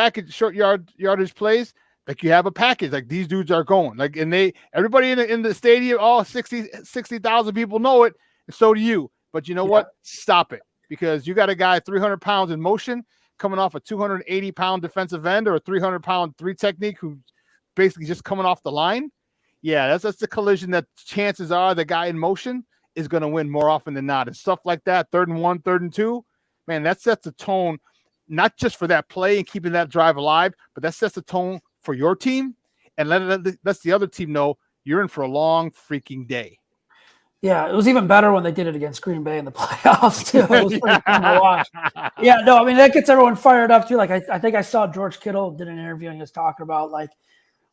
plays, like you have a package, like these dudes are going, like, and everybody in the stadium, all 60,000 people know it, and so do you. But you know what? Stop it, because you got a guy 300 pounds in motion coming off a 280-pound defensive end or a 300-pound 3 technique who basically just coming off the line. Yeah, that's the collision that chances are the guy in motion is going to win more often than not. And stuff like that, 3rd and 1, 3rd and 2, man, that sets the tone, not just for that play and keeping that drive alive, but that sets the tone for your team and lets the other team know you're in for a long freaking day. Yeah, it was even better when they did it against Green Bay in the playoffs, too. It was pretty fun to watch. Yeah, no, I mean, that gets everyone fired up, too. Like, I think I saw George Kittle did an interview, and he was talking about, like,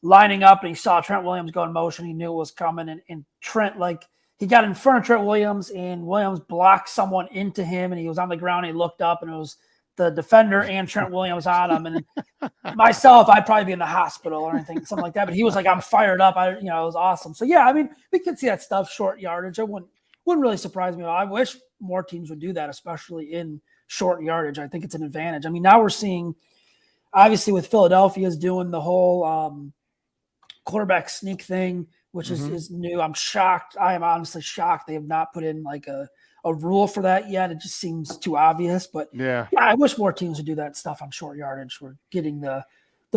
lining up, and he saw Trent Williams go in motion. He knew it was coming, and Trent, like, he got in front of Trent Williams, and Williams blocked someone into him, and he was on the ground, and he looked up, and it was the defender and Trent Williams on him. And myself, I'd probably be in the hospital or anything, something like that. But he was like, I'm fired up. It was awesome. So, yeah, I mean, we could see that stuff, short yardage. It wouldn't really surprise me at all. I wish more teams would do that, especially in short yardage. I think it's an advantage. I mean, now we're seeing, obviously, with Philadelphia's doing the whole quarterback sneak thing, which is new. I'm shocked. I am honestly shocked they have not put in like a rule for that yet. It just seems too obvious. But yeah, I wish more teams would do that stuff on short yardage. We're getting the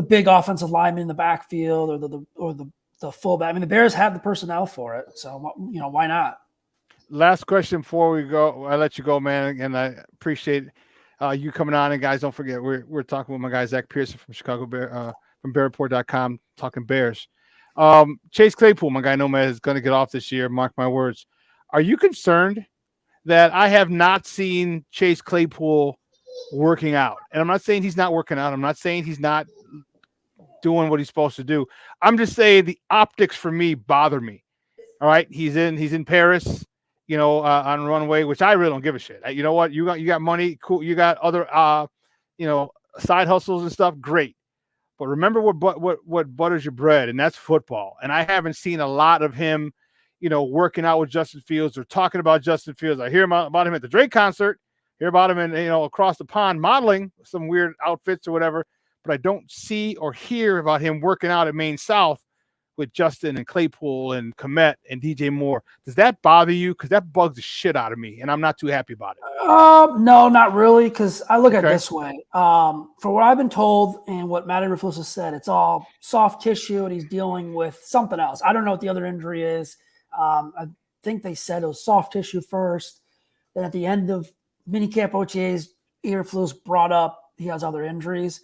big offensive lineman in the backfield or the fullback. I mean, the Bears have the personnel for it, so why not? Last question before we go. I let you go, man, and I appreciate you coming on. And guys, don't forget we're talking with my guy Zach Pearson from Chicago Bear from BearReport.com, talking Bears. Chase Claypool, my guy Nomad, is going to get off this year. Mark my words. Are you concerned that I have not seen Chase Claypool working out? And I'm not saying he's not working out. I'm not saying he's not doing what he's supposed to do. I'm just saying the optics for me bother me. All right, he's in Paris, on runway, which I really don't give a shit. You know what? You got money, cool. You got other side hustles and stuff, great. But remember what butters your bread, and that's football. And I haven't seen a lot of him, working out with Justin Fields or talking about Justin Fields. I hear about him at the Drake concert, hear about him in, across the pond modeling some weird outfits or whatever, but I don't see or hear about him working out at Maine South with Justin and Claypool and Komet and DJ Moore. Does that bother you? Because that bugs the shit out of me, and I'm not too happy about it. No, not really, because I look at it this way. For what I've been told and what Matt Eberflus has said, it's all soft tissue, and he's dealing with something else. I don't know what the other injury is. I think they said it was soft tissue first. Then at the end of minicamp OTAs, Eberflus brought up he has other injuries.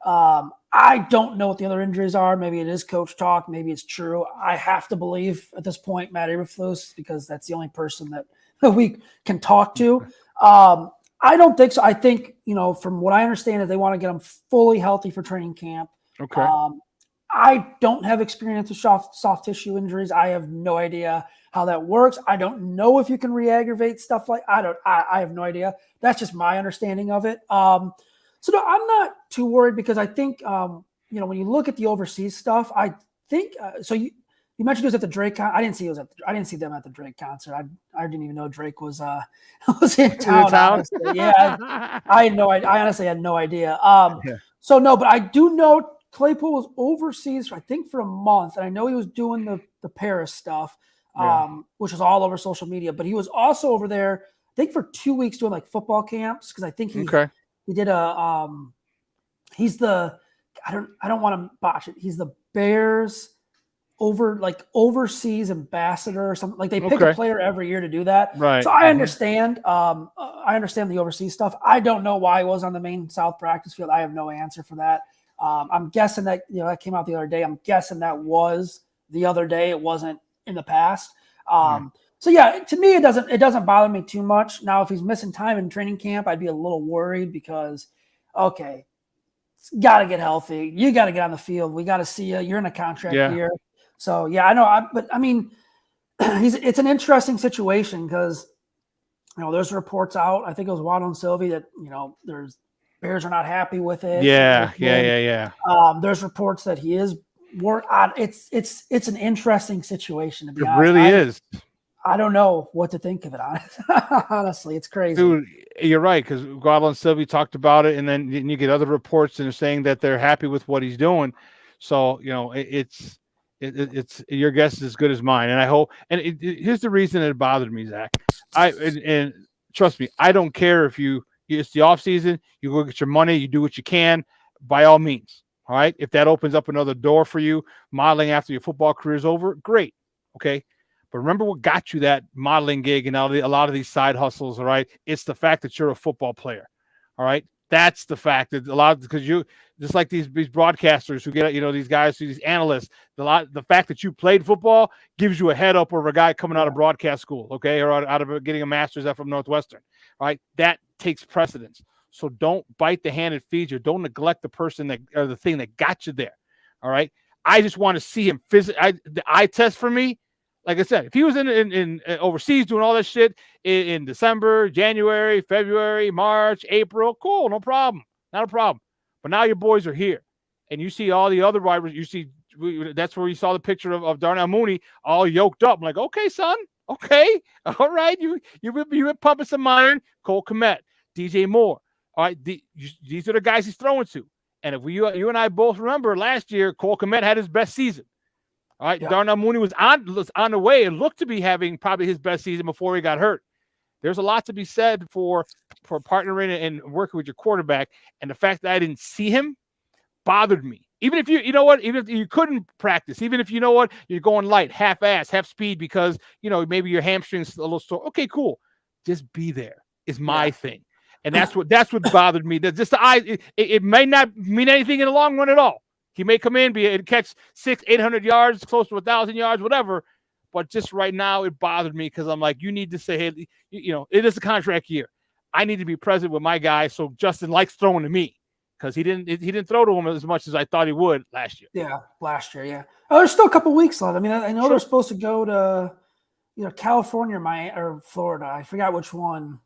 I don't know what the other injuries are. Maybe it is coach talk. Maybe it's true. I have to believe at this point Matt Eberflus, because that's the only person that we can talk to. I don't think so. I think, from what I understand is they want to get him fully healthy for training camp. Okay. I don't have experience with soft tissue injuries. I have no idea how that works. I don't know if you can re-aggravate stuff like I have no idea. That's just my understanding of it. So no, I'm not too worried, because I think, when you look at the overseas stuff, I think so. You mentioned it was at the Drake. I didn't see them at the Drake concert. I didn't even know Drake was in town. Honestly. Yeah, I had no idea. I honestly had no idea. So no, but I do know Claypool was overseas, I think, for a month, and I know he was doing the Paris stuff, which was all over social media. But he was also over there, I think, for 2 weeks doing like football camps, because I think he did he's the I don't want to botch it. He's the Bears overseas ambassador or something. Like they pick a player every year to do that. Right. So I understand. I understand the overseas stuff. I don't know why he was on the Maine South practice field. I have no answer for that. I'm guessing that that came out the other day. I'm guessing that was the other day. It wasn't in the past. So yeah, to me, it doesn't bother me too much. Now, if he's missing time in training camp, I'd be a little worried because, okay, got to get healthy. You got to get on the field. We got to see you. You're in a contract year. So yeah, I know. But I mean, it's an interesting situation because, there's reports out. I think it was Waddle and Sylvie that, there's Bears are not happy with it. Yeah. There's reports that he is it's an interesting situation, to be honest. It really is. I don't know what to think of it, honestly. It's crazy. Dude, you're right, because Waddle and Sylvie talked about it, and then you get other reports and they're saying that they're happy with what he's doing. So, it's your guess is as good as mine. And I hope, and here's the reason it bothered me, Zach. And trust me, I don't care if it's the off season, you go get your money, you do what you can, by all means. All right. If that opens up another door for you, modeling after your football career is over, great. Okay. But remember what got you that modeling gig and a lot of these side hustles. All right. It's the fact that you're a football player. All right. That's the fact that because you just like these broadcasters who get, these guys, these analysts, the fact that you played football gives you a head up over a guy coming out of broadcast school. Okay. Or out of getting a master's from Northwestern. All right. That takes precedence. So don't bite the hand that feeds you. Don't neglect the person or the thing that got you there. All right. I just want to see him physically. The eye test for me, like I said, if he was in overseas doing all that shit in December, January, February, March, April, cool, no problem, not a problem. But now your boys are here, and you see all the other wide. You see that's where you saw the picture of Darnell Mooney all yoked up. I'm like, okay, son, okay, all right, you've been pumping some iron. Cole Kmet, DJ Moore, all right, these are the guys he's throwing to. And if you and I both remember last year, Cole Kmet had his best season. All right, yeah. Darnell Mooney was on the way and looked to be having probably his best season before he got hurt. There's a lot to be said for partnering and working with your quarterback, and the fact that I didn't see him bothered me. Even if even if you couldn't practice, even if you're going light, half-ass, half speed because maybe your hamstring's a little sore. Okay, cool. Just be there is my thing, and that's what bothered me. That just it may not mean anything in the long run at all. He may come in, catch 600-800 yards, close to 1,000 yards, whatever. But just right now, it bothered me because I'm like, you need to say, hey, it is a contract year. I need to be present with my guy. So Justin likes throwing to me because he didn't throw to him as much as I thought he would last year. Yeah, last year, yeah. Oh, there's still a couple weeks left. I mean, I know they're supposed to go to California or Florida. I forgot which one.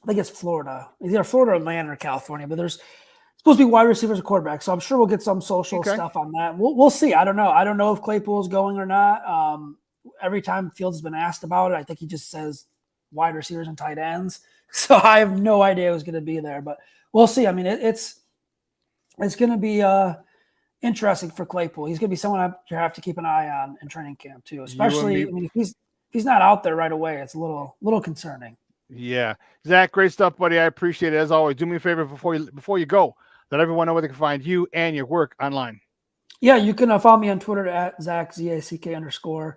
I think it's Florida. It's either Florida or Atlanta or California, but there's supposed to be wide receivers and quarterbacks, so I'm sure we'll get some social stuff on that. We'll see. I don't know. I don't know if Claypool's going or not. Every time Fields has been asked about it, I think he just says wide receivers and tight ends. So I have no idea who's going to be there, but we'll see. I mean, it's going to be interesting for Claypool. He's going to be someone you have to keep an eye on in training camp too. Especially, I mean, if he's not out there right away, it's a little concerning. Yeah, Zach, great stuff, buddy. I appreciate it as always. Do me a favor before you go. Let everyone know where they can find you and your work online. Yeah, you can follow me on Twitter at Zach, ZACK_Pearson,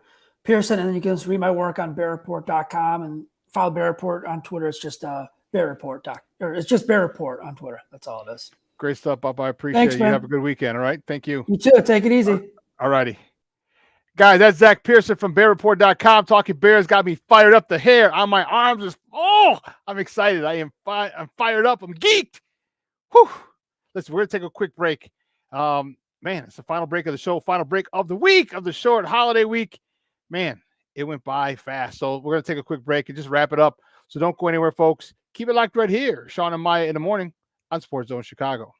and then you can just read my work on bearreport.com and follow Bear Report on Twitter. It's just Bear Report it's just Bear Report on Twitter. That's all it is. Great stuff, Bob. I appreciate it. You have a good weekend. All right. Thank you. You too. Take it easy. All righty. Guys, that's Zach Pearson from BearReport.com. Talking Bears got me fired up. The hair on my arms is, I'm excited. I'm fired up. I'm geeked. Whew. Listen, we're going to take a quick break. Man, it's the final break of the show, final break of the week, of the short holiday week. Man, it went by fast. So we're going to take a quick break and just wrap it up. So don't go anywhere, folks. Keep it locked right here. Shawn and Maya in the morning on Sports Zone Chicago.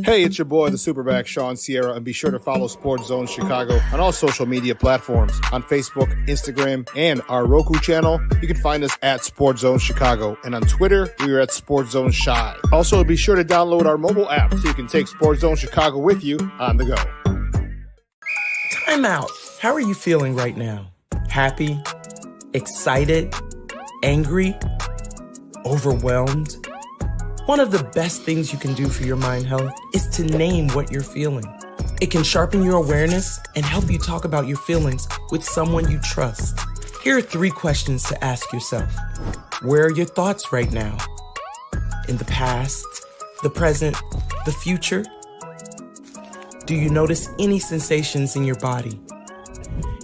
Hey, it's your boy, the SuperBack, Shawn Sierra, and be sure to follow Sports Zone Chicago on all social media platforms, on Facebook, Instagram, and our Roku channel. You can find us at Sports Zone Chicago, and on Twitter, we are at Sports Zone Shy. Also, be sure to download our mobile app so you can take Sports Zone Chicago with you on the go. Time out. How are you feeling right now? Happy? Excited? Angry? Overwhelmed? One of the best things you can do for your mind health is to name what you're feeling. It can sharpen your awareness and help you talk about your feelings with someone you trust. Here are 3 questions to ask yourself. Where are your thoughts right now? In the past, the present, the future? Do you notice any sensations in your body?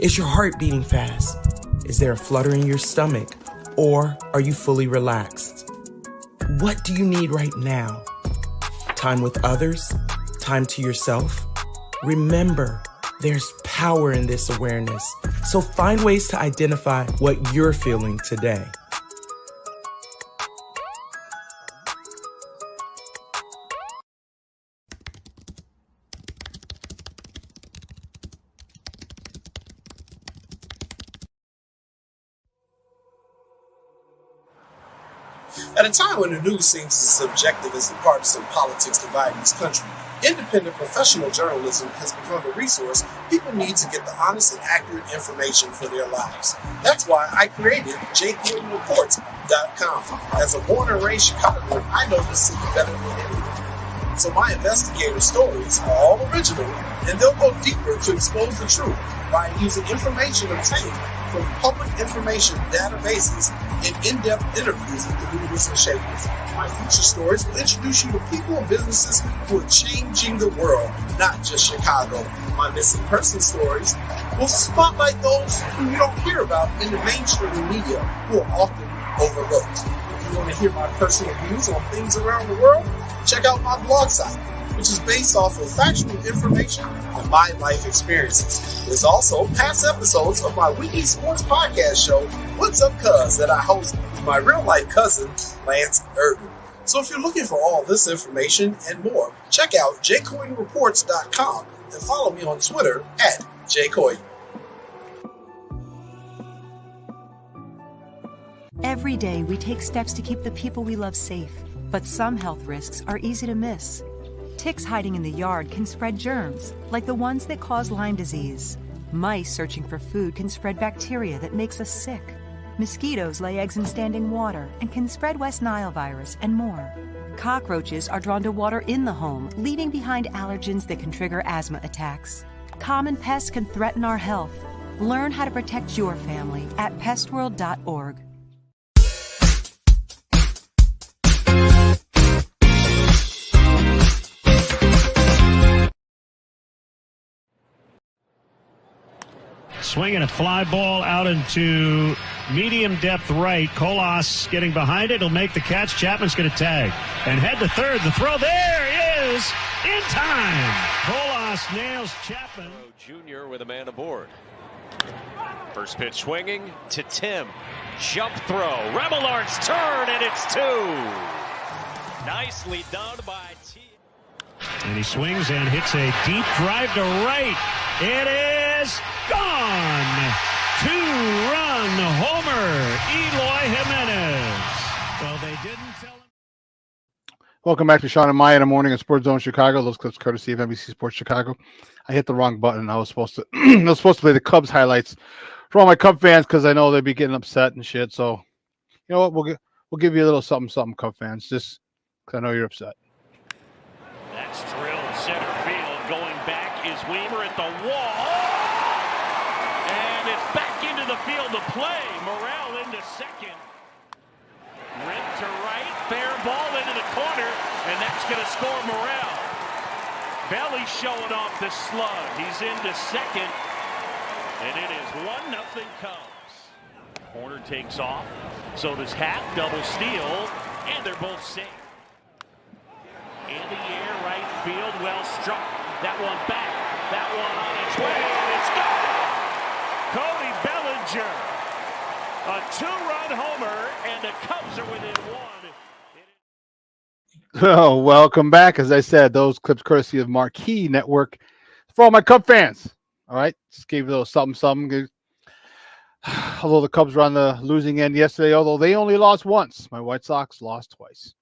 Is your heart beating fast? Is there a flutter in your stomach? Or are you fully relaxed? What do you need right now? Time with others? Time to yourself? Remember, there's power in this awareness. So find ways to identify what you're feeling today. At a time when the news seems as subjective as the partisan politics dividing this country, independent professional journalism has become a resource people need to get the honest and accurate information for their lives. That's why I created JQuinnReports.com. As a born and raised Chicagoan, I know this city better than anyone. So my investigative stories are all original, and they'll go deeper to expose the truth by using information obtained from public information databases and in-depth interviews with the movers and shakers. My future stories will introduce you to people and businesses who are changing the world, not just Chicago. My missing person stories will spotlight those who you don't hear about in the mainstream media, who are often overlooked. If you want to hear my personal views on things around the world, check out my blog site, which is based off of factual information and my life experiences. There's also past episodes of my weekly sports podcast show, What's Up Cuz, that I host with my real-life cousin, Lance Urban. So if you're looking for all this information and more, check out jcoynereports.com and follow me on Twitter at jcoyne. Every day, we take steps to keep the people we love safe, but some health risks are easy to miss. Ticks hiding in the yard can spread germs, like the ones that cause Lyme disease. Mice searching for food can spread bacteria that makes us sick. Mosquitoes lay eggs in standing water and can spread West Nile virus and more. Cockroaches are drawn to water in the home, leaving behind allergens that can trigger asthma attacks. Common pests can threaten our health. Learn how to protect your family at pestworld.org. Swinging a fly ball out into medium depth right. Colas getting behind it. He'll make the catch. Chapman's going to tag. And head to third. The throw there is in time. Colas nails Chapman. Junior with a man aboard. First pitch swinging to Tim. Jump throw. Remolart's turn, and it's two. Nicely done by T. And he swings and hits a deep drive to right. It is gone. Two-run homer, Eloy Jimenez. Well, they didn't tell him. Welcome back to Shawn and Maya in the morning at Sports Zone Chicago. Those clips courtesy of NBC Sports Chicago. I hit the wrong button. I was supposed to play the Cubs highlights for all my Cub fans because I know they'd be getting upset and shit. So, you know what? We'll give you a little something, Cub fans, just because I know you're upset. That's drilled center field. Going back is Weimer at the wall. And it's back into the field to play. Morrell into second. Rip to right. Fair ball into the corner. And that's going to score Morrell. Belly showing off the slug. He's into second. And it is 1-0 Cubs. Horner takes off. So does Happ. Double steal. And they're both safe. In the air, right field, well struck. That one back. That one on its way, and it's gone. Cody Bellinger, a two-run homer, and the Cubs are within one. Oh, welcome back. As I said, those clips courtesy of Marquee Network for all my Cub fans. All right, just gave you a little something. Although the Cubs were on the losing end yesterday, although they only lost once. My White Sox lost twice.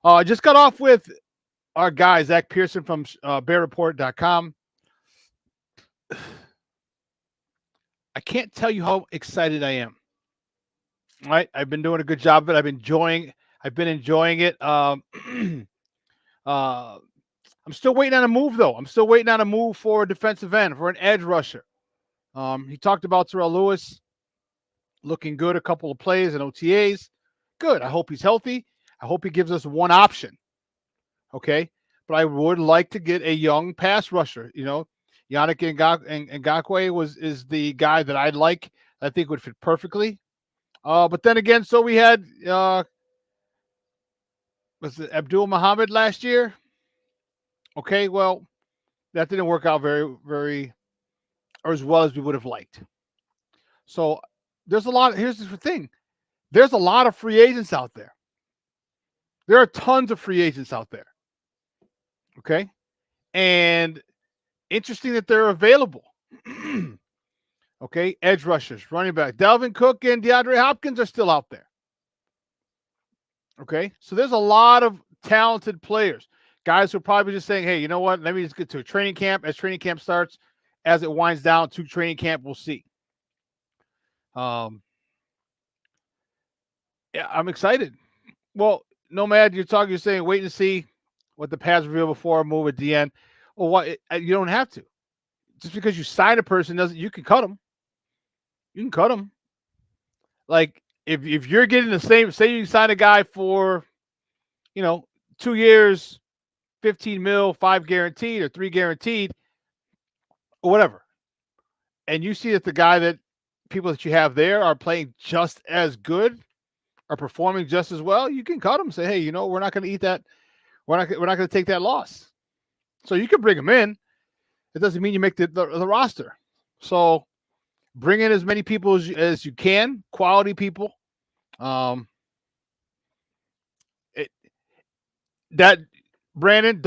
I just got off with our guy, Zach Pearson from BearReport.com. I can't tell you how excited I am. All right, I've been doing a good job of it. I've been enjoying it. I'm still waiting on a move, though. I'm still waiting on a move for a defensive end, for an edge rusher. He talked about Terrell Lewis looking good, a couple of plays and OTAs. Good. I hope he's healthy. I hope he gives us one option. Okay. But I would like to get a young pass rusher. You know, Yannick Ngakoue is the guy that I'd like. I think would fit perfectly. But then again, so we had was it Abdul Muhammad last year? Okay, well, that didn't work out very, very, or as well as we would have liked. So there's a lot. Here's the thing: there's a lot of free agents out there. There are tons of free agents out there. Okay, and interesting that they're available. Okay, edge rushers, running back, Dalvin Cook and DeAndre Hopkins are still out there. Okay, so there's a lot of talented players. Guys who are probably just saying, hey, you know what? Let me just get to a training camp. As training camp starts, as it winds down to training camp, we'll see. Yeah, I'm excited. Well, Nomad, you're saying wait and see what the pads reveal before I move at the end. Well, what you don't have to. Just because you sign a person doesn't you can cut them. You can cut them. Like if you're getting the same, say you sign a guy for, 2 years, 15 mil, 5 guaranteed or 3 guaranteed, or whatever. And you see that the guy that people that you have there are playing just as good, are performing just as well, you can cut them and say, hey, we're not going to eat that. We're not going to take that loss. So you can bring them in. It doesn't mean you make the roster. So bring in as many people as you can, quality people. That Brandon,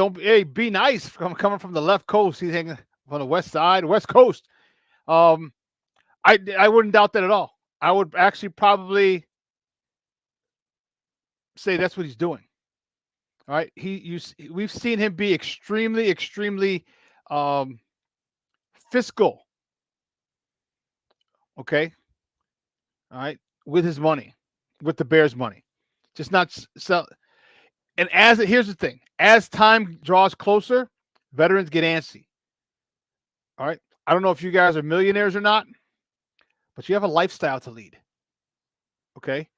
be nice. Coming from the left coast, he's hanging on the west coast. I wouldn't doubt that at all. I would actually probably say that's what he's doing. All right, we've seen him be extremely, extremely fiscal. Okay, all right, with his money, with the Bears' money, just not sell. And here's the thing: as time draws closer, veterans get antsy. All right, I don't know if you guys are millionaires or not, but you have a lifestyle to lead. Okay.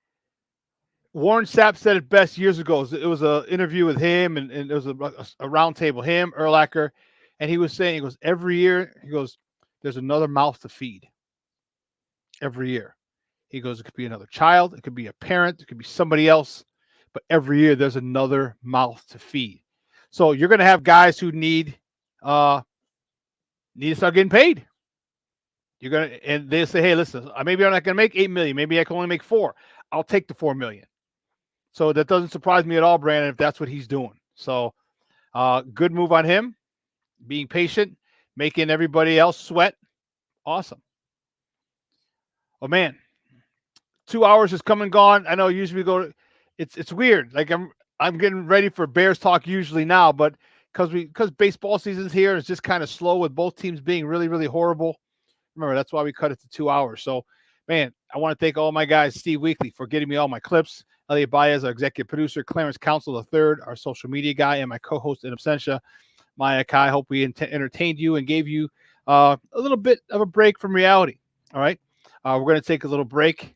Warren Sapp said it best years ago. It was an interview with him, and it was a round table, him, Urlacher, and he was saying, every year, there's another mouth to feed. Every year. He goes, it could be another child, it could be a parent, it could be somebody else, but every year there's another mouth to feed. So you're going to have guys who need to start getting paid. And they say, hey, listen, maybe I'm not going to make $8 million. Maybe I can only make $4 million. I'll take the $4 million. So that doesn't surprise me at all, Brandon, if that's what he's doing. So good move on him, being patient, making everybody else sweat. Awesome. Oh, man. 2 hours has come and gone. I know usually we go – it's weird. Like I'm getting ready for Bears talk usually now, but because baseball season's here, it's just kind of slow with both teams being really, really horrible. Remember, that's why we cut it to 2 hours. So, man, I want to thank all my guys, Steve Weekly, for getting me all my clips. Elliot Baez, our executive producer, Clarence Council III, our social media guy, and my co-host in absentia, Maya Kai. Hope we entertained you and gave you a little bit of a break from reality. All right, we're going to take a little break,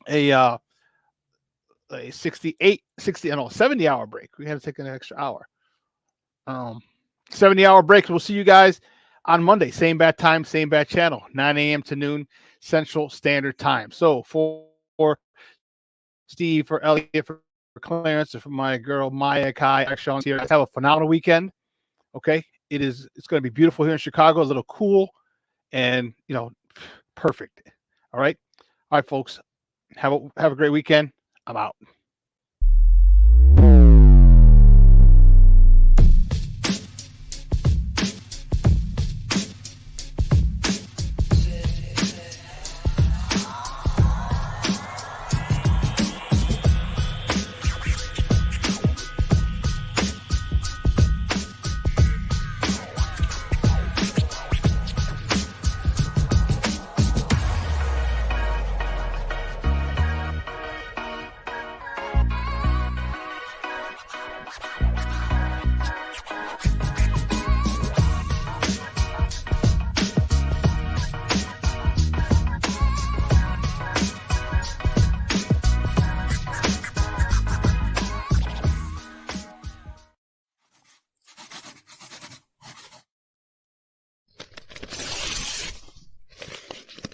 a 70-hour break. We had to take an extra hour. 70-hour break. We'll see you guys on Monday, same bat time, same bat channel, 9 a.m. to noon Central Standard Time. So for Steve, for Elliot, for Clarence, and for my girl Maya Kai, Shawn here, have a phenomenal weekend. Okay, it's going to be beautiful here in Chicago, a little cool, and perfect. All right, folks, have a great weekend. I'm out.